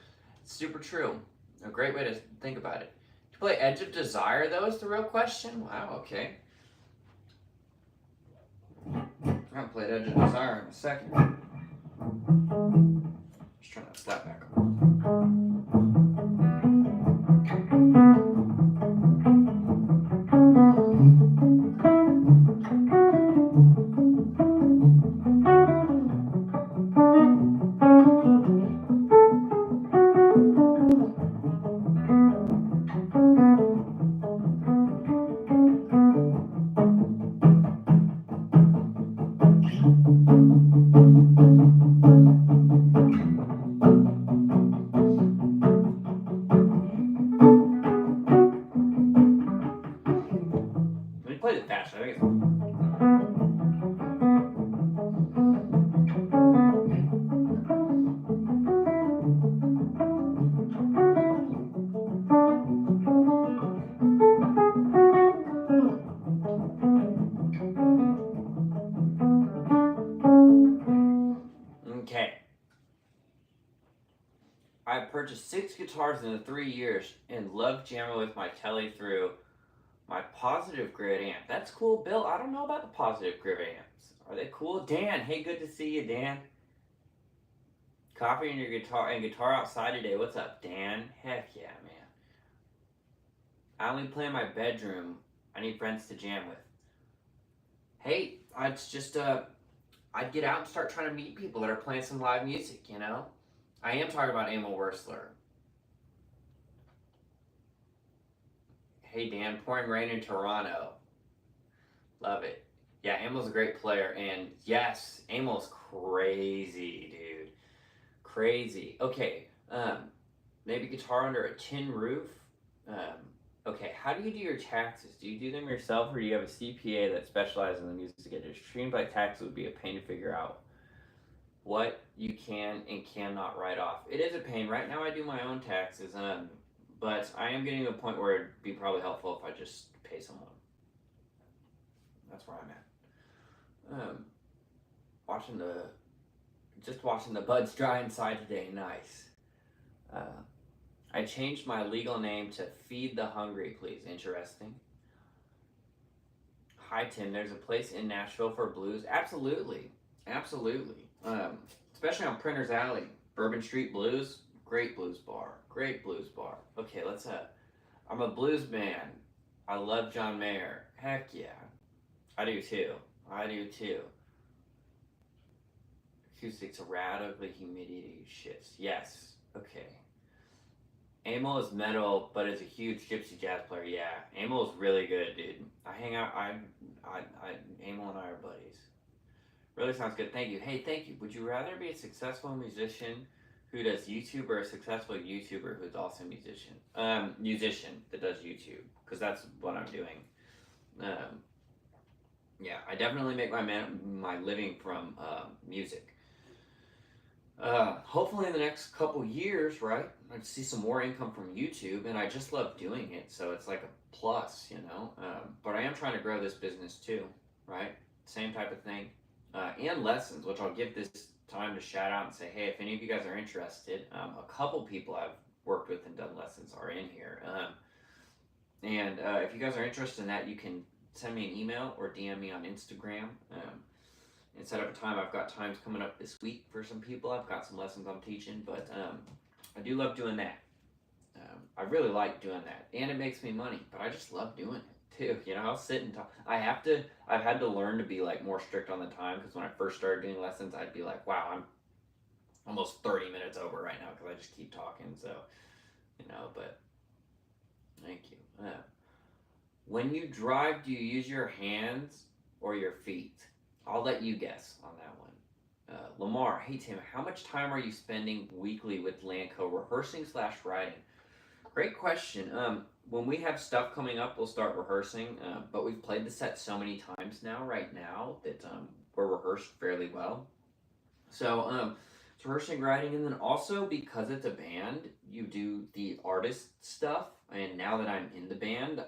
Speaker 1: It's super true. A great way to think about it. To play Edge of Desire, though, is the real question. Wow, okay. I'm going to play Edge of Desire in a second. Just trying to slap back on. Play the fast. I think it's... Okay. I purchased 6 guitars in the 3 years and love jamming with my telly through my positive grid amp. That's cool, Bill. I don't know about the positive grid amps. Are they cool? Dan, hey, good to see you, Dan. Copying your guitar and guitar outside today. What's up, Dan? Heck yeah, man. I only play in my bedroom. I need friends to jam with. Hey, it's just I'd get out and start trying to meet people that are playing some live music, you know? I am talking about Emil Wursler. Hey Dan, pouring rain in Toronto. Love it. Yeah, Emil's a great player, and yes, Emil's crazy, dude. Crazy. Okay, maybe guitar under a tin roof. Okay, how do you do your taxes? Do you do them yourself, or do you have a CPA that specializes in the music industry? Streams like taxes would be a pain to figure out what you can and cannot write off. It is a pain. Right now I do my own taxes, but I am getting to a point where it'd be probably helpful if I just pay someone. That's where I'm at. Watching the buds dry inside today. Nice. I changed my legal name to Feed the Hungry, please. Interesting. Hi, Tim. There's a place in Nashville for blues. Absolutely. Absolutely. Especially on Printer's Alley. Bourbon Street Blues. Great blues bar. Great blues bar. Okay, let's I'm a blues man. I love John Mayer. Heck yeah. I do too. Acoustics radically humidity shifts. Yes. Okay. Emil is metal, but is a huge gypsy jazz player. Yeah. Emil is really good, dude. I hang out. Emil and I are buddies. Really sounds good. Thank you. Hey, thank you. Would you rather be a successful musician who does YouTube or a successful YouTuber who's also a musician? Musician that does YouTube, because that's what I'm doing. Yeah, I definitely make my living from music. Hopefully in the next couple years, right? I'd see some more income from YouTube, and I just love doing it, so it's like a plus, you know. But I am trying to grow this business too, right? Same type of thing, and lessons, which I'll give this time to shout out and say, hey, if any of you guys are interested, a couple people I've worked with and done lessons are in here, and if you guys are interested in that, you can send me an email or DM me on Instagram. And set up a time. I've got times coming up this week for some people. I've got some lessons I'm teaching, but I do love doing that. I really like doing that, and it makes me money. But I just love doing it too. You know, I'll sit and talk. I've had to learn to be like more strict on the time because when I first started doing lessons, I'd be like, wow, I'm almost 30 minutes over right now because I just keep talking. So, you know, but thank you. When you drive, do you use your hands or your feet? I'll let you guess on that one. Lamar, hey Tim, how much time are you spending weekly with Lanco rehearsing / writing? Great question. When we have stuff coming up, we'll start rehearsing, but we've played the set so many times now, right now, that we're rehearsed fairly well. So it's rehearsing, writing, and then also because it's a band, you do the artist stuff, and now that I'm in the band,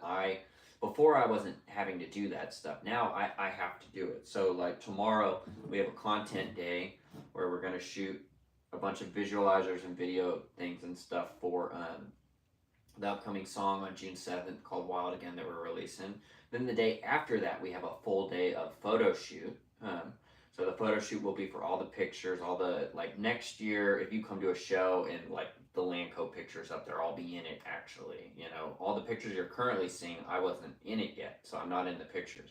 Speaker 1: before I wasn't having to do that stuff. Now I have to do it. So like tomorrow we have a content day where we're gonna shoot a bunch of visualizers and video things and stuff for the upcoming song on June 7th called Wild Again that we're releasing. Then the day after that we have a full day of photo shoot. So the photo shoot will be for all the pictures, all the, like next year, if you come to a show and like the Lanco pictures up there, I'll be in it actually. You know, all the pictures you're currently seeing, I wasn't in it yet, so I'm not in the pictures.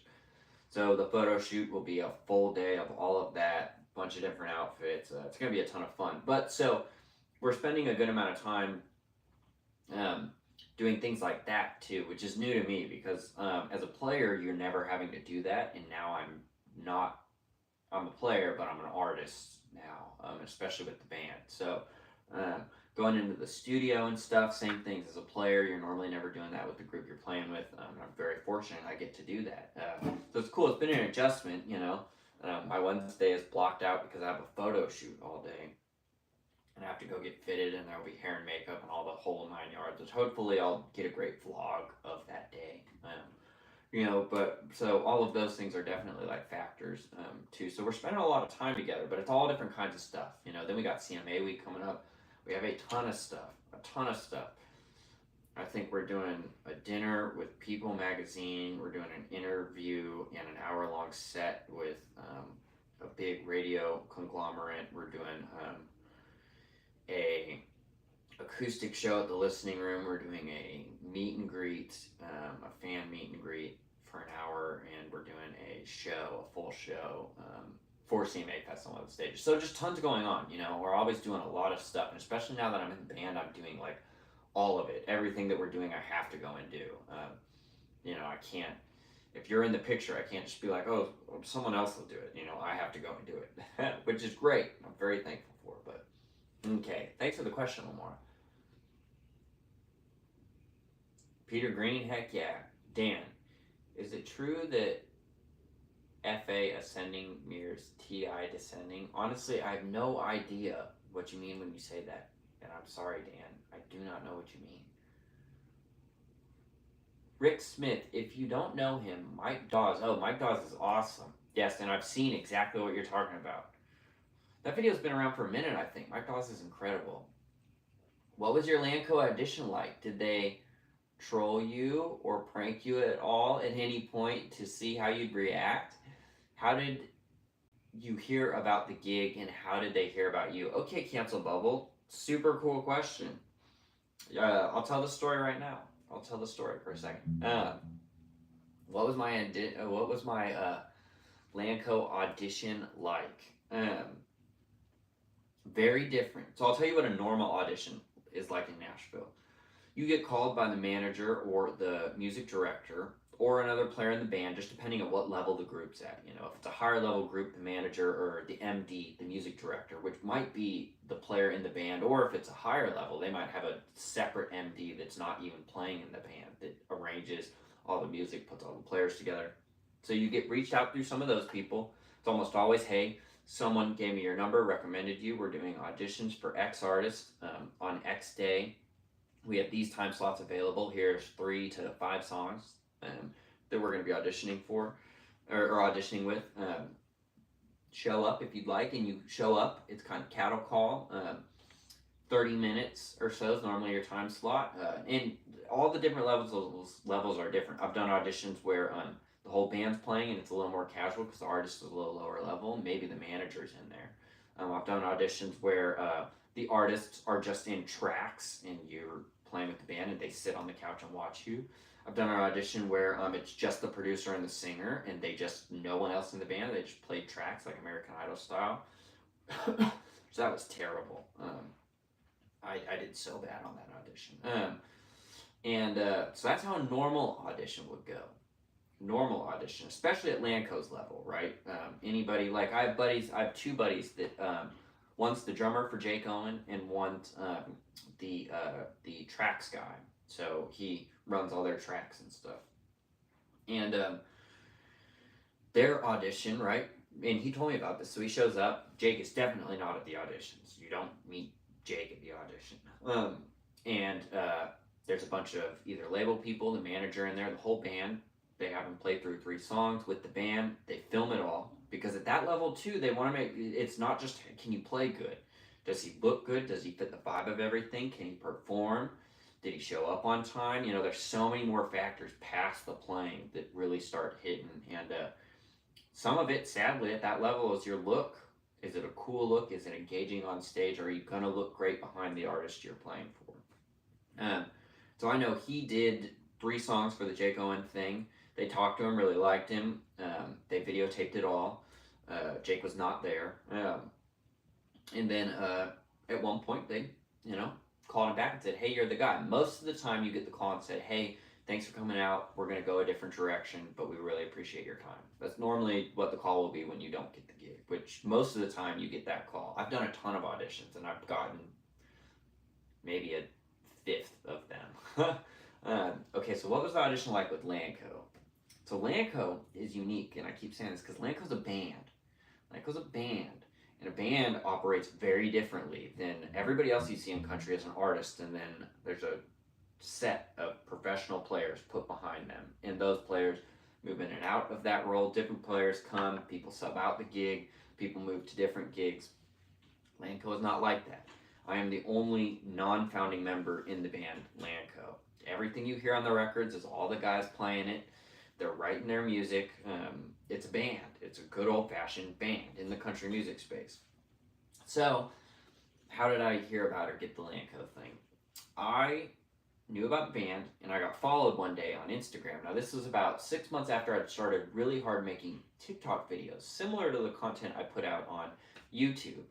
Speaker 1: So the photo shoot will be a full day of all of that, bunch of different outfits. It's gonna be a ton of fun. But so we're spending a good amount of time doing things like that too, which is new to me because as a player, you're never having to do that, and now I'm a player, but I'm an artist now, especially with the band. So going into the studio and stuff, same things. As a player, you're normally never doing that with the group you're playing with. I'm very fortunate I get to do that. So it's cool. It's been an adjustment, you know. My Wednesday is blocked out because I have a photo shoot all day. And I have to go get fitted, and there'll be hair and makeup and all the whole 9 yards, which hopefully I'll get a great vlog of that day. You know, but so all of those things are definitely like factors too. So we're spending a lot of time together, but it's all different kinds of stuff. You know, then we got CMA week coming up. We have a ton of stuff. I think we're doing a dinner with People Magazine. We're doing an interview and an hour-long set with a big radio conglomerate. We're doing a acoustic show at the listening room. We're doing a meet and greet, a fan meet and greet for an hour, and we're doing a full show for CMA Fest on one of the stages. So just tons going on, you know. We're always doing a lot of stuff, and especially now that I'm in the band, I'm doing like all of it. Everything that we're doing, I have to go and do. You know, I can't, if you're in the picture, I can't just be like, oh, someone else will do it. You know, I have to go and do it, which is great. I'm very thankful for, but okay. Thanks for the question, Lamar. Peter Green, heck yeah. Dan, is it true that FA ascending mirrors TI descending? Honestly, I have no idea what you mean when you say that. And I'm sorry, Dan. I do not know what you mean. Rick Smith, if you don't know him, Mike Dawes. Oh, Mike Dawes is awesome. Yes, and I've seen exactly what you're talking about. That video's been around for a minute, I think. Mike Dawes is incredible. What was your Lanco audition like? Did they troll you or prank you at all at any point to see how you'd react? How did you hear about the gig and how did they hear about you? Okay, Cancel Bubble, super cool question. I'll tell the story right now. I'll tell the story for a second. What was my Lanco audition like? Very different. So I'll tell you what a normal audition is like in Nashville. You get called by the manager or the music director or another player in the band, just depending on what level the group's at. You know, if it's a higher level group, the manager or the MD, the music director, which might be the player in the band, or if it's a higher level, they might have a separate MD that's not even playing in the band, that arranges all the music, puts all the players together. So you get reached out through some of those people. It's almost always, hey, someone gave me your number, recommended you. We're doing auditions for X artist on X day. We have these time slots available. Here's 3 to 5 songs that we're going to be auditioning for or auditioning with. Show up if you'd like, and you show up. It's kind of cattle call. 30 minutes or so is normally your time slot, and all the different levels are different. I've done auditions where the whole band's playing and it's a little more casual because the artist is a little lower level. Maybe the manager's in there. I've done auditions where the artists are just in tracks and you're playing with the band and they sit on the couch and watch you. I've done an audition where it's just the producer and the singer and they just no one else in the band. They just played tracks like American Idol style. So that was terrible. I did so bad on that audition. So that's how a normal audition would go. Normal audition, especially at Lanco's level, right? Anybody, like I have 2 buddies that one's the drummer for Jake Owen and one's the tracks guy. So he runs all their tracks and stuff. And their audition, right? And he told me about this. So he shows up. Jake is definitely not at the auditions. You don't meet Jake at the audition. There's a bunch of either label people, the manager in there, the whole band. They have him play through 3 songs with the band. They film it all because at that level too, they want to make it's not just can you play good, does he look good, does he fit the vibe of everything, can he perform, did he show up on time? You know, there's so many more factors past the playing that really start hitting, and some of it, sadly, at that level is your look. Is it a cool look? Is it engaging on stage? Or are you going to look great behind the artist you're playing for? So I know he did 3 songs for the Jake Owen thing. They talked to him, really liked him. They videotaped it all. Jake was not there. And then at one point they, called him back and said, hey, you're the guy. Most of the time you get the call and said, hey, thanks for coming out. We're going to go a different direction, but we really appreciate your time. That's normally what the call will be when you don't get the gig, which most of the time you get that call. I've done a ton of auditions, and I've gotten maybe a 5th of them. Okay, so what was the audition like with Lanco? So Lanco is unique, and I keep saying this because Lanco's a band. Lanco's a band, and a band operates very differently than everybody else you see in country as an artist, and then there's a set of professional players put behind them, and those players move in and out of that role. Different players come, people sub out the gig, people move to different gigs. Lanco is not like that. I am the only non-founding member in the band Lanco. Everything you hear on the records is all the guys playing it. They're writing their music. It's a band. It's a good old-fashioned band in the country music space. So how did I hear about or get the Lanco thing? I knew about the band, and I got followed one day on Instagram. Now, this was about 6 months after I'd started really hard making TikTok videos, similar to the content I put out on YouTube,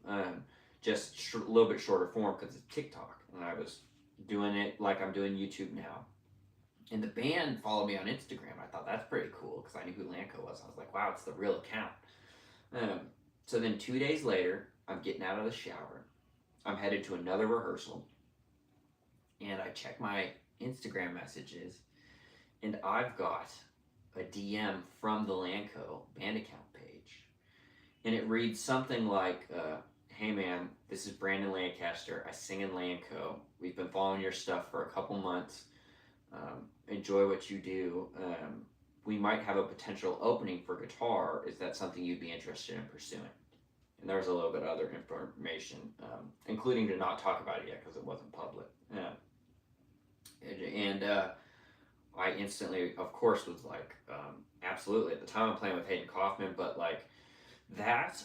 Speaker 1: just a little bit shorter form because it's TikTok, and I was doing it like I'm doing YouTube now. And the band followed me on Instagram. I thought that's pretty cool because I knew who Lanco was. I was like, wow, it's the real account. So then 2 days later, I'm getting out of the shower. I'm headed to another rehearsal. And I check my Instagram messages, and I've got a DM from the Lanco band account page. And it reads something like, hey man, this is Brandon Lancaster. I sing in Lanco. We've been following your stuff for a couple months. Enjoy what you do. We might have a potential opening for guitar. Is that something you'd be interested in pursuing? And there's a little bit of other information, including to not talk about it yet because it wasn't public. I instantly, of course, was like, absolutely. At the time, I'm playing with Hayden Kaufman, but like that,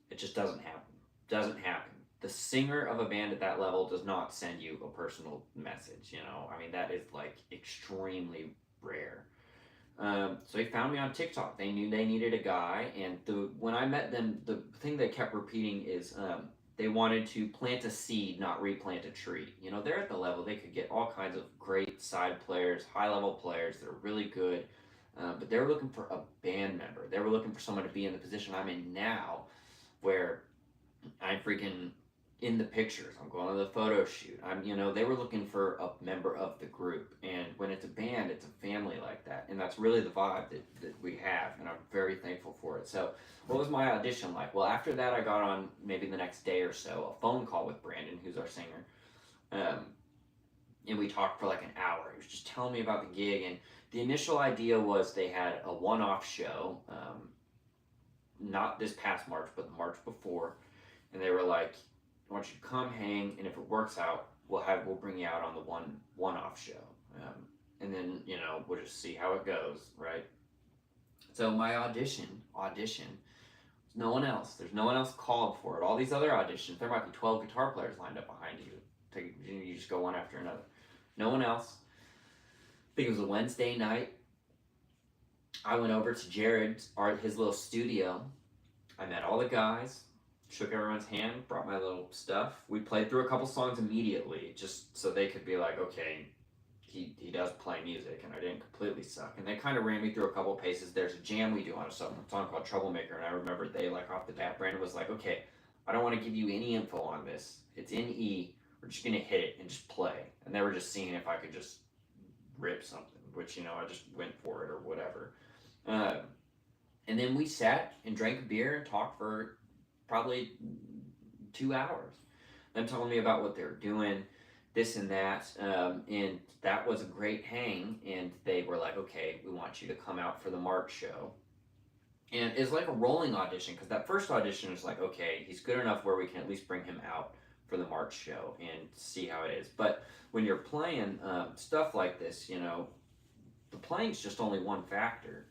Speaker 1: it just doesn't happen. Doesn't happen. The singer of a band at that level does not send you a personal message. I mean, that is like extremely rare. So he found me on TikTok. They knew they needed a guy, and when I met them, the thing they kept repeating is they wanted to plant a seed, not replant a tree. They're at the level they could get all kinds of great side players, high-level players that are really good, but they were looking for a band member. They were looking for someone to be in the position I'm in now, where I'm freaking in the pictures. I'm going to the photo shoot. They were looking for a member of the group. And when it's a band, it's a family like that. And that's really the vibe that we have. And I'm very thankful for it. So what was my audition like? Well, after that, I got on maybe the next day or so, a phone call with Brandon, who's our singer. And we talked for like an hour. He was just telling me about the gig. And the initial idea was they had a one-off show, not this past March, but the March before. And they were like, I want you to come hang, and if it works out, we'll bring you out on the one-off show, and then we'll just see how it goes, right? So my audition, no one else. There's no one else called for it. All these other auditions, there might be 12 guitar players lined up behind you. You just go one after another. No one else. I think it was a Wednesday night. I went over to Jared's, his little studio. I met all the guys. Shook everyone's hand, brought my little stuff. We played through a couple songs immediately, just so they could be like, okay, he does play music, and I didn't completely suck. And they kind of ran me through a couple paces. There's a jam we do on a song called Troublemaker, and I remember they, like, off the bat, Brandon was like, okay, I don't want to give you any info on this. It's in E. We're just going to hit it and just play. And they were just seeing if I could just rip something, which, I just went for it or whatever. And then we sat and drank a beer and talked for probably 2 hours. Them telling me about what they were doing, this and that, and that was a great hang. And they were like, okay, we want you to come out for the March show. And it's like a rolling audition, because that first audition was like, okay, he's good enough where we can at least bring him out for the March show and see how it is. But when you're playing stuff like this, the playing's just only one factor.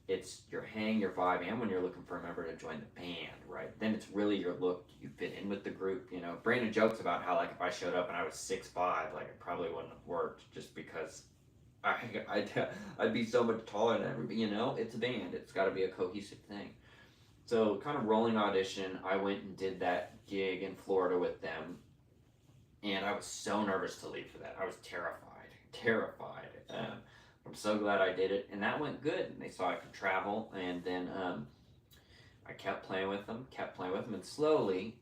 Speaker 1: It's your hang, your vibe, and when you're looking for a member to join the band, right? Then it's really your look. You fit in with the group. Brandon jokes about how, like, if I showed up and I was 6'5", like, it probably wouldn't have worked, just because I'd be so much taller than everybody. It's a band. It's got to be a cohesive thing. So, kind of rolling audition. I went and did that gig in Florida with them, and I was so nervous to leave for that. I was terrified. I'm so glad I did it, and that went good. And they saw I could travel, and then I kept playing with them, and slowly,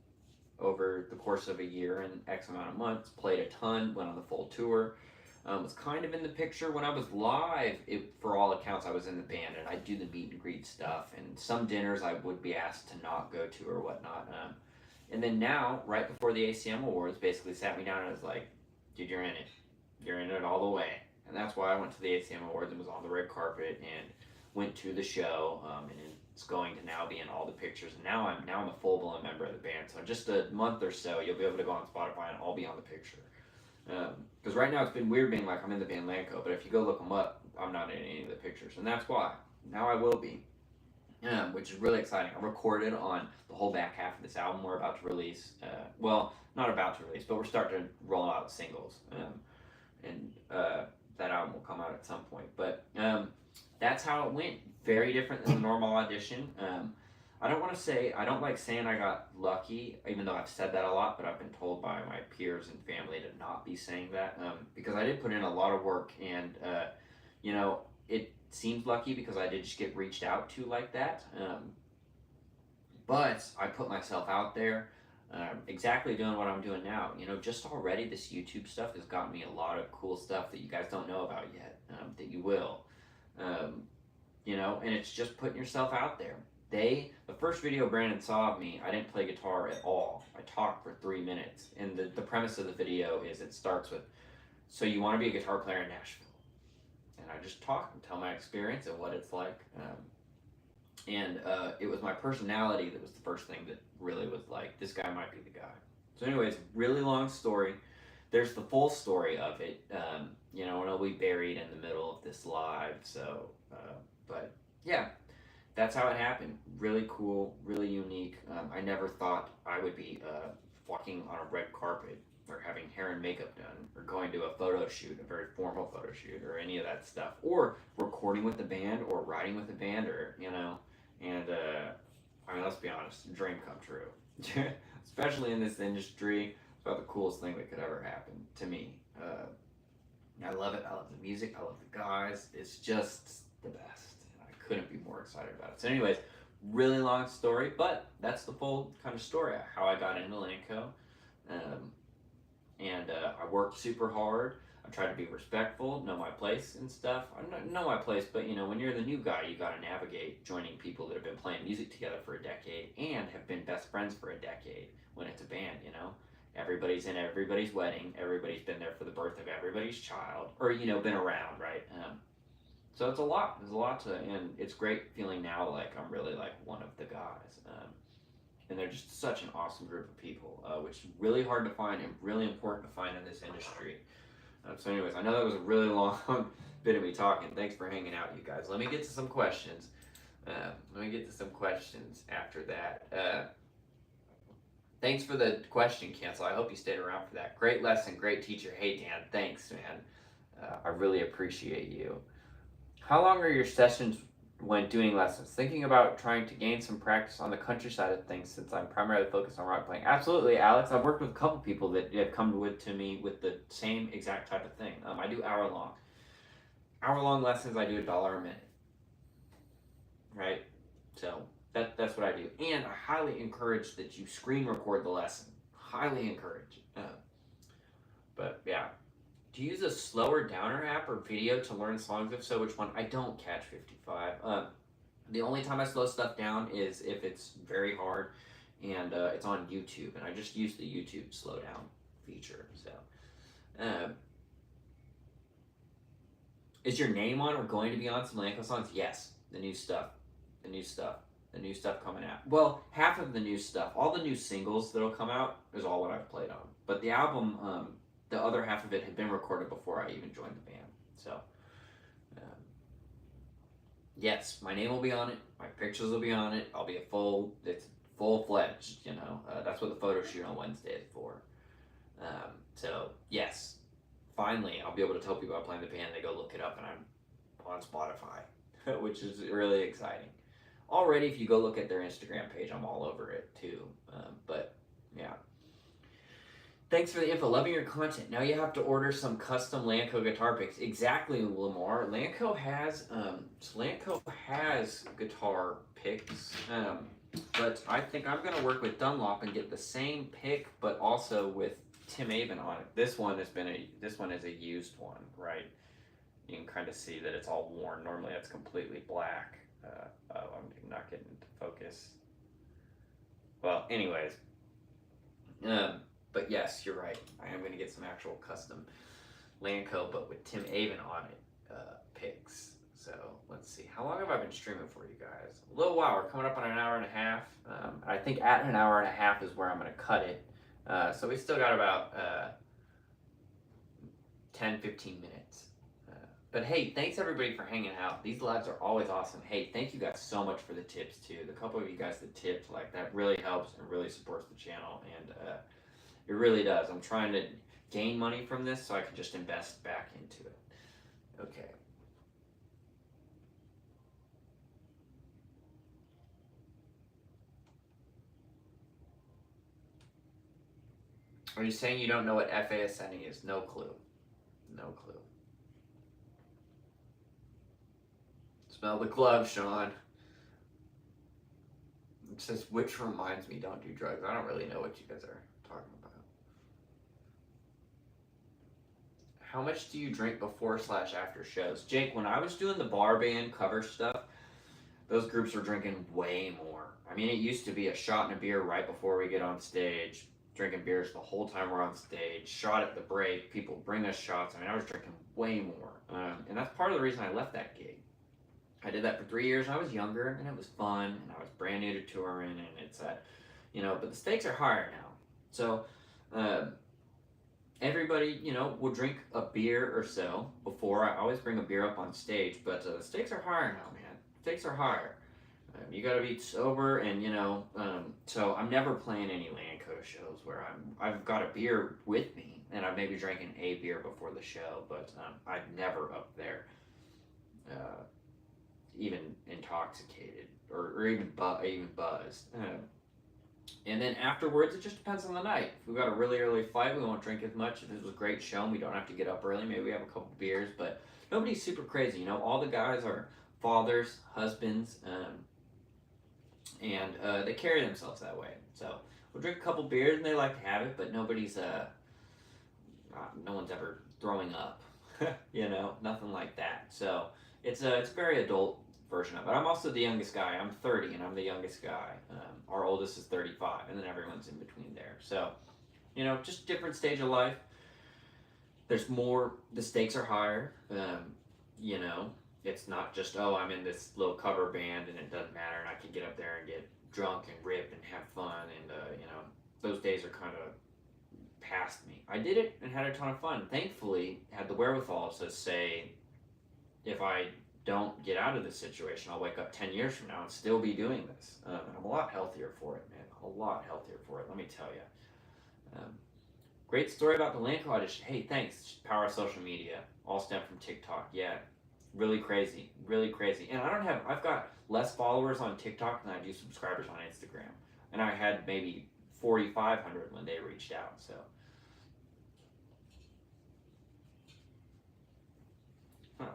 Speaker 1: over the course of a year and X amount of months, played a ton, went on the full tour, was kind of in the picture. When I was live, for all accounts, I was in the band, and I'd do the meet and greet stuff, and some dinners I would be asked to not go to or whatnot. And then now, right before the ACM Awards, basically sat me down and was like, dude, you're in it. You're in it all the way. And that's why I went to the ACM Awards and was on the red carpet and went to the show, and it's going to now be in all the pictures. And now I'm a full-blown member of the band. So in just a month or so, you'll be able to go on Spotify and I'll be on the picture. Because right now it's been weird being like, I'm in the band Lanco, but if you go look them up, I'm not in any of the pictures. And that's why. Now I will be, which is really exciting. I recorded on the whole back half of this album we're about to release. Well, not about to release, but we're starting to roll out singles. And that album will come out at some point. But that's how it went. Very different than the normal audition. I don't like saying I got lucky, even though I've said that a lot, but I've been told by my peers and family to not be saying that, because I did put in a lot of work, and it seems lucky because I did just get reached out to like that. But I put myself out there. Exactly doing what I'm doing now. Just already this YouTube stuff has gotten me a lot of cool stuff that you guys don't know about yet, that you will. And it's just putting yourself out there. The first video Brandon saw of me, I didn't play guitar at all. I talked for 3 minutes. And the premise of the video is it starts with, so you want to be a guitar player in Nashville. And I just talk and tell my experience and what it's like. And it was my personality that was the first thing that really was like, this guy might be the guy. So anyways, really long story. There's the full story of it, and it'll be buried in the middle of this live. So, but yeah, that's how it happened. Really cool, really unique. I never thought I would be walking on a red carpet or having hair and makeup done or going to a photo shoot, a very formal photo shoot or any of that stuff, or recording with the band or writing with the band or, and let's be honest, dream come true. Especially in this industry, it's about the coolest thing that could ever happen to me. I love it. I love the music. I love the guys. It's just the best. I couldn't be more excited about it. So anyways, really long story, but that's the full kind of story how I got into Lanco. I worked super hard. I tried to be respectful, know my place and stuff. I know my place, but when you're the new guy, you got to navigate joining people that have been playing music together for a decade and have been best friends for a decade when it's a band. Everybody's in everybody's wedding. Everybody's been there for the birth of everybody's child, or been around, right? So it's a lot. There's a lot to, and it's great feeling now like I'm really like one of the guys. And they're just such an awesome group of people, which is really hard to find and really important to find in this industry. So anyways, I know that was a really long bit of me talking. Thanks for hanging out, you guys. Let me get to some questions. After that. Thanks for the question, Cancel. I hope you stayed around for that. Great lesson, great teacher. Hey, Dan, thanks, man. I really appreciate you. How long are your sessions when doing lessons? Thinking about trying to gain some practice on the country side of things since I'm primarily focused on rock playing. Absolutely, Alex. I've worked with a couple people that have come to me with the same exact type of thing. I do hour-long lessons. I do $1 a minute, right? So that's what I do. And I highly encourage that you screen record the lesson. Highly encourage. But yeah. Do you use a slower downer app or video to learn songs? If so, which one? I don't catch 55. The only time I slow stuff down is if it's very hard and it's on YouTube, and I just use the YouTube slow down feature. So, is your name on or going to be on some Lanco songs? Yes, the new stuff coming out. Well, half of the new stuff, all the new singles that'll come out is all what I've played on. But the album, the other half of it had been recorded before I even joined the band. So, yes, my name will be on it. My pictures will be on it. It's full-fledged, That's what the photo shoot on Wednesday is for. So, yes, finally, I'll be able to tell people I'm playing the band. They go look it up, and I'm on Spotify, which is really exciting. Already, if you go look at their Instagram page, I'm all over it, too. But, yeah. Thanks for the info. Loving your content. Now you have to order some custom Lanco guitar picks. Exactly, Lamar. Lanco has guitar picks, but I think I'm gonna work with Dunlop and get the same pick, but also with Tim Avon on it. This one is a used one, right? You can kind of see that it's all worn. Normally that's completely black. I'm not getting into focus. Well, anyways. But yes, you're right. I am going to get some actual custom Lanco, but with Tim Avon on it, picks. So let's see. How long have I been streaming for you guys? A little while. We're coming up on an hour and a half. I think at an hour and a half is where I'm going to cut it. So we still got about 10, 15 minutes. But hey, thanks everybody for hanging out. These lives are always awesome. Hey, thank you guys so much for the tips too. The couple of you guys that tipped, like that really helps and really supports the channel. And it really does. I'm trying to gain money from this so I can just invest back into it. Okay. Are you saying you don't know what FA ascending is? No clue. No clue. Smell the glove, Sean. It says, which reminds me, don't do drugs. I don't really know what you guys are talking about. How much do you drink before/after shows? Jake, when I was doing the bar band cover stuff, those groups were drinking way more. I mean, it used to be a shot and a beer right before we get on stage, drinking beers the whole time we're on stage, shot at the break, people bring us shots. I mean, I was drinking way more. And that's part of the reason I left that gig. I did that for 3 years, and I was younger, and it was fun, and I was brand new to touring, and it's but the stakes are higher now. So, everybody, will drink a beer or so before. I always bring a beer up on stage, but the stakes are higher now, man. Stakes are higher. You gotta be sober, and so I'm never playing any Lanco shows where I've got a beer with me, and I'm maybe drinking a beer before the show, but I'm never up there, even intoxicated or even buzzed. And then afterwards, it just depends on the night. If we've got a really early flight, we won't drink as much. If it was a great show and we don't have to get up early, maybe we have a couple beers, but nobody's super crazy. All the guys are fathers, husbands, and they carry themselves that way. So we'll drink a couple beers and they like to have it, but nobody's no one's ever throwing up, you know, nothing like that. So it's a very adult version of it. I'm also the youngest guy. I'm 30 and I'm the youngest guy. Our oldest is 35, and then everyone's in between there. So, you know, just different stage of life. There's more. The stakes are higher. You know, it's not just, oh, I'm in this little cover band and it doesn't matter and I can get up there and get drunk and rip and have fun, and you know, those days are kind of past me. I did it and had a ton of fun. Thankfully, had the wherewithal to say, if I don't get out of this situation, I'll wake up 10 years from now and still be doing this. And I'm a lot healthier for it, man. A lot healthier for it, let me tell you. Great story about the Lanco audition. Hey, thanks. Power of social media. All stemmed from TikTok. Yeah, really crazy. Really crazy. And I've got less followers on TikTok than I do subscribers on Instagram. And I had maybe 4,500 when they reached out, so. Huh.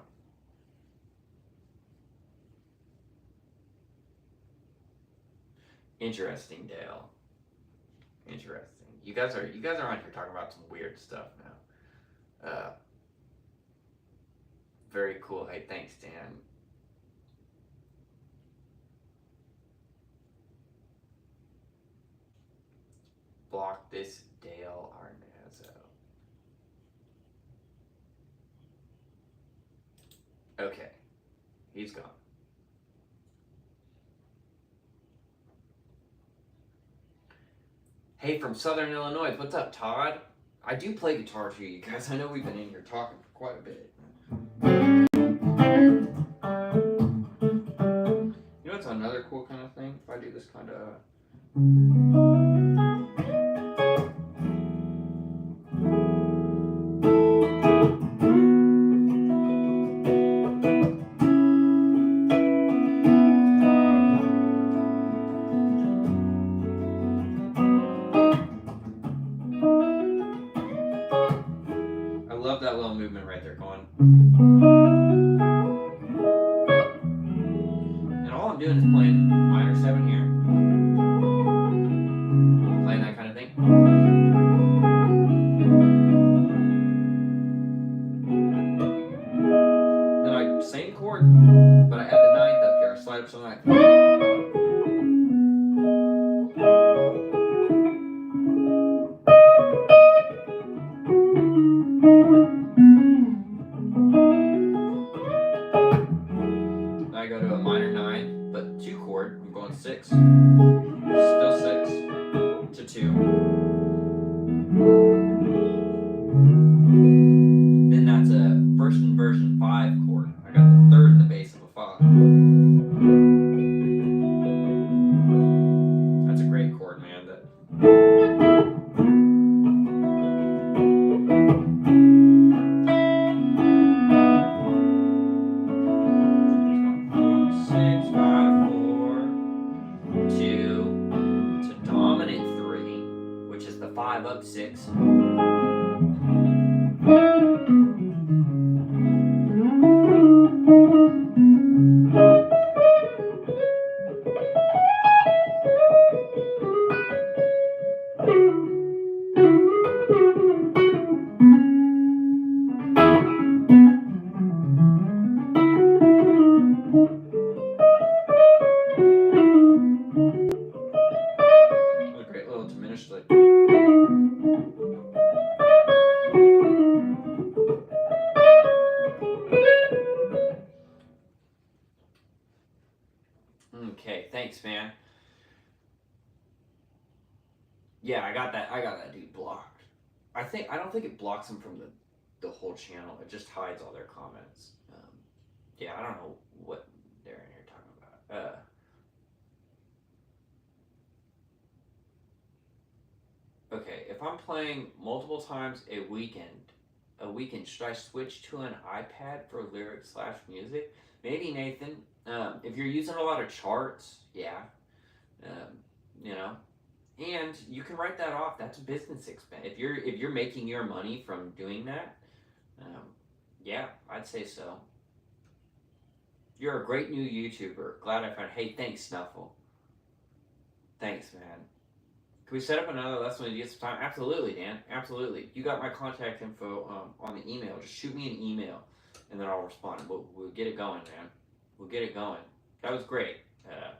Speaker 1: Interesting, Dale. Interesting. You guys are on here talking about some weird stuff now. Very cool. Hey, thanks, Dan. Block this Dale Arnazzo. Okay, he's gone. Hey, from Southern Illinois, what's up, Todd? I do play guitar too, you guys. I know we've been in here talking for quite a bit. You know what's another cool kind of thing? If I do this kind of... that little movement right there going. And all I'm doing is playing minor 7 here. Playing that kind of thing. Then I same chord, but I add the 9th up here. I slide up to the 9th. I go to a minor 9, but 2 chord. I'm going 6, still 6 to 2. Then that's a first inversion 5 chord. I got the 3rd in the bass of a 5. That's a great chord, man. Up 6. A great little diminished lick. Okay, thanks, man. Yeah, I got that dude blocked. I don't think it blocks him from the whole channel. It just hides all their comments. Yeah, I don't know what they're in here talking about. Okay, if I'm playing multiple times a weekend, should I switch to an iPad for lyrics/music? Maybe, Nathan. If you're using a lot of charts, yeah. You know, and you can write that off. That's a business expense. If you're making your money from doing that, yeah, I'd say so. You're a great new YouTuber. Glad I found. Hey, thanks, Snuffle. Thanks, man. Can we set up another lesson when you get some time? Absolutely, Dan. Absolutely. You got my contact info on the email. Just shoot me an email, and then I'll respond. We'll get it going, man. We'll get it going. That was great.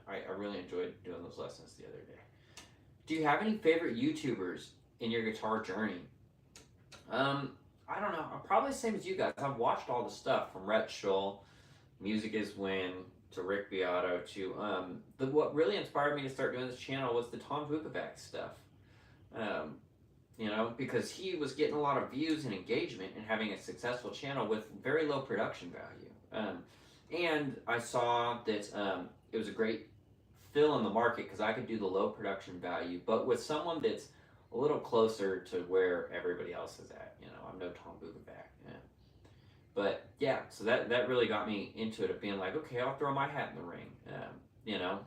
Speaker 1: I really enjoyed doing those lessons the other day. Do you have any favorite YouTubers in your guitar journey? I don't know. I'm probably the same as you guys. I've watched all the stuff from Rhett Shull, Music Is Win, to Rick Beato, to what really inspired me to start doing this channel was the Tom Vukovac stuff. You know, because he was getting a lot of views and engagement and having a successful channel with very low production value. And I saw that it was a great fill in the market because I could do the low production value, but with someone that's a little closer to where everybody else is at. You know, I'm no Tom Vukovac. Yeah. But yeah, so that really got me into it of being like, okay, I'll throw my hat in the ring. You know,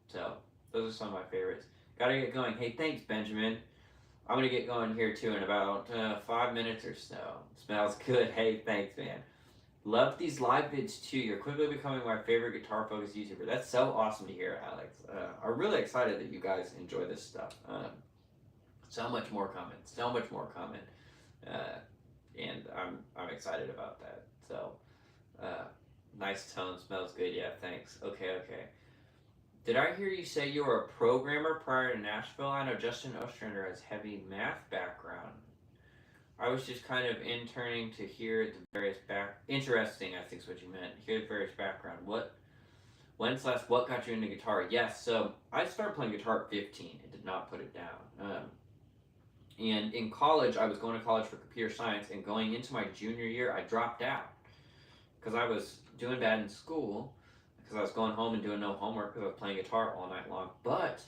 Speaker 1: so those are some of my favorites. Gotta get going. Hey, thanks, Benjamin. I'm gonna get going here too in about 5 minutes or so. Smells good. Hey, thanks, man. Love these live vids too. You're quickly becoming my favorite guitar-focused YouTuber. That's so awesome to hear, Alex. I'm really excited that you guys enjoy this stuff. So much more coming. So much more coming. And I'm excited about that. So, nice tone, smells good. Yeah, thanks. Okay. Did I hear you say you were a programmer prior to Nashville? I know Justin Ostrander has heavy math background. I was just kind of interning to hear the various interesting, I think is what you meant. Hear the various background. What got you into guitar? Yes, so I started playing guitar at 15 and did not put it down. And in college, I was going to college for computer science, and going into my junior year, I dropped out because I was doing bad in school, because I was going home and doing no homework because I was playing guitar all night long. But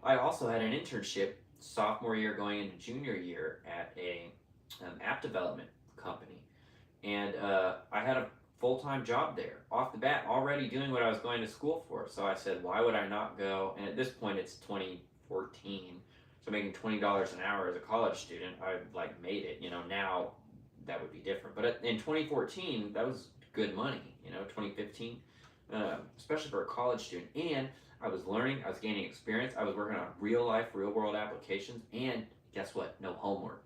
Speaker 1: I also had an internship sophomore year going into junior year at a app development company, and I had a full-time job there off the bat, already doing what I was going to school for. So I said, why would I not go? And at this point, it's 2014. So making $20 an hour as a college student, I like made it. You know, now that would be different. But in 2014, that was good money. You know, 2015, especially for a college student. And I was learning, I was gaining experience, I was working on real life, real world applications, and guess what? No homework.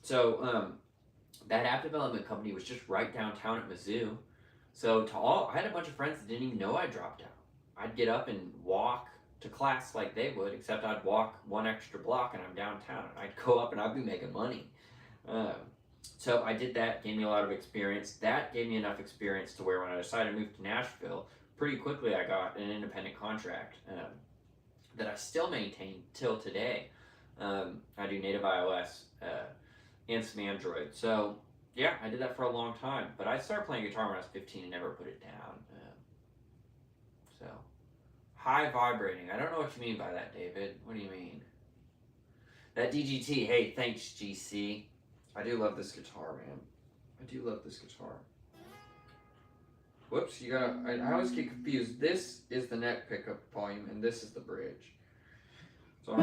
Speaker 1: So that app development company was just right downtown at Mizzou. So I had a bunch of friends that didn't even know I dropped out. I'd get up and walk to class like they would, except I'd walk one extra block and I'm downtown. I'd go up and I'd be making money. So I did that, gave me a lot of experience. That gave me enough experience to where when I decided to move to Nashville, pretty quickly I got an independent contract that I still maintain till today. I do native iOS and some Android. So yeah, I did that for a long time. But I started playing guitar when I was 15 and never put it down. So high vibrating. I don't know what you mean by that, David. What do you mean? That DGT. Hey, thanks, GC. I do love this guitar, man. I do love this guitar. Whoops, I always get confused. This is the neck pickup volume, and this is the bridge. So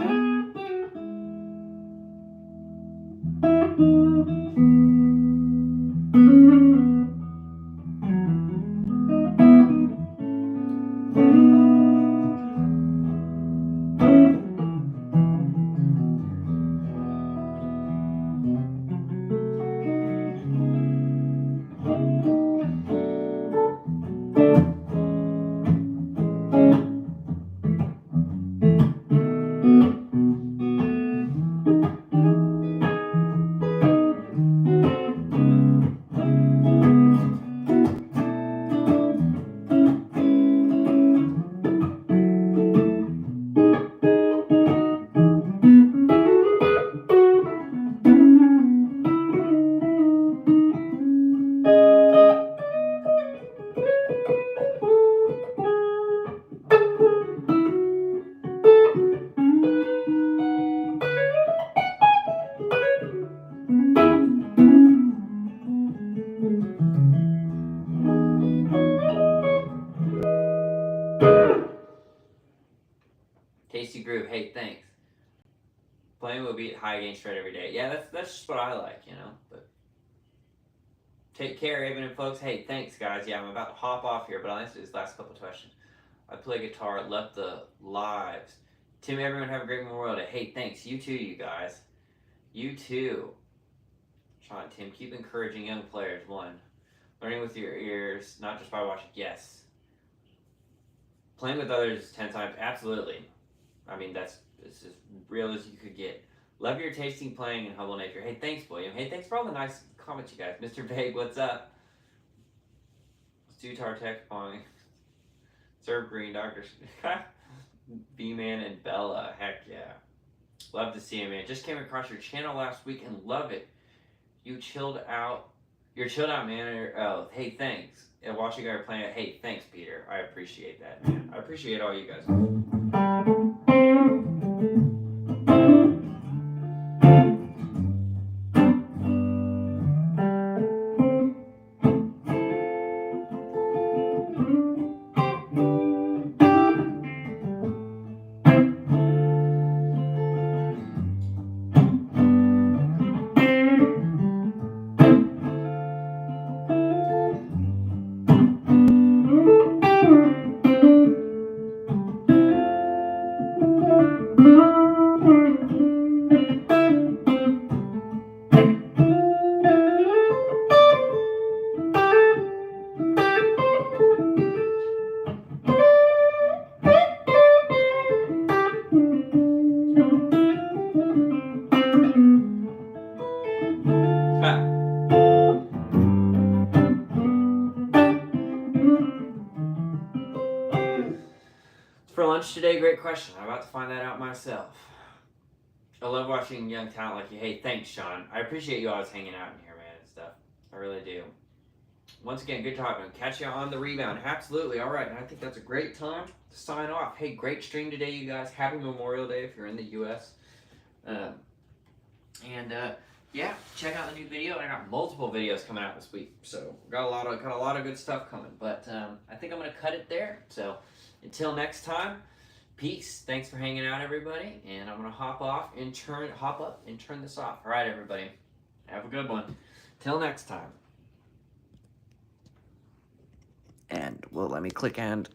Speaker 1: Tasty Groove, hey, thanks. Playing will be at high gain straight every day. Yeah, that's just what I like, you know. But take care, Raven and folks. Hey, thanks, guys. Yeah, I'm about to hop off here, but I'll answer these last couple questions. I play guitar. Love the lives. Tim, everyone have a great Memorial Day. Hey, thanks. You too, you guys. You too. Sean, Tim, keep encouraging young players. 1. Learning with your ears, not just by watching. Yes. Playing with others 10 times. Absolutely. I mean, it's as real as you could get. Love your tasting, playing, and humble nature. Hey, thanks, William. Hey, thanks for all the nice comments, you guys. Mr. Vague, what's up? Let's do Tar Tech Pong. Serve Green, Dr. B-Man and Bella. Heck yeah. Love to see you, man. Just came across your channel last week and love it. You chilled out. You're chilled out, man. Oh, hey, thanks. And watching you guys playing it. Hey, thanks, Peter. I appreciate that, man. I appreciate all you guys. For lunch today, great question. I'm about to find that out myself. I love watching young talent like you. Hey, thanks, Sean. I appreciate you always hanging out in here, man, and stuff. I really do. Once again, good talking. Catch you on the rebound. Absolutely. All right, and I think that's a great time to sign off. Hey, great stream today, you guys. Happy Memorial Day if you're in the U.S. Yeah, check out the new video. I got multiple videos coming out this week, so got a lot of good stuff coming. But I think I'm gonna cut it there. So until next time, peace. Thanks for hanging out, everybody. And I'm gonna hop up and turn this off. All right, everybody. Have a good one. Till next time. And well, let me click end.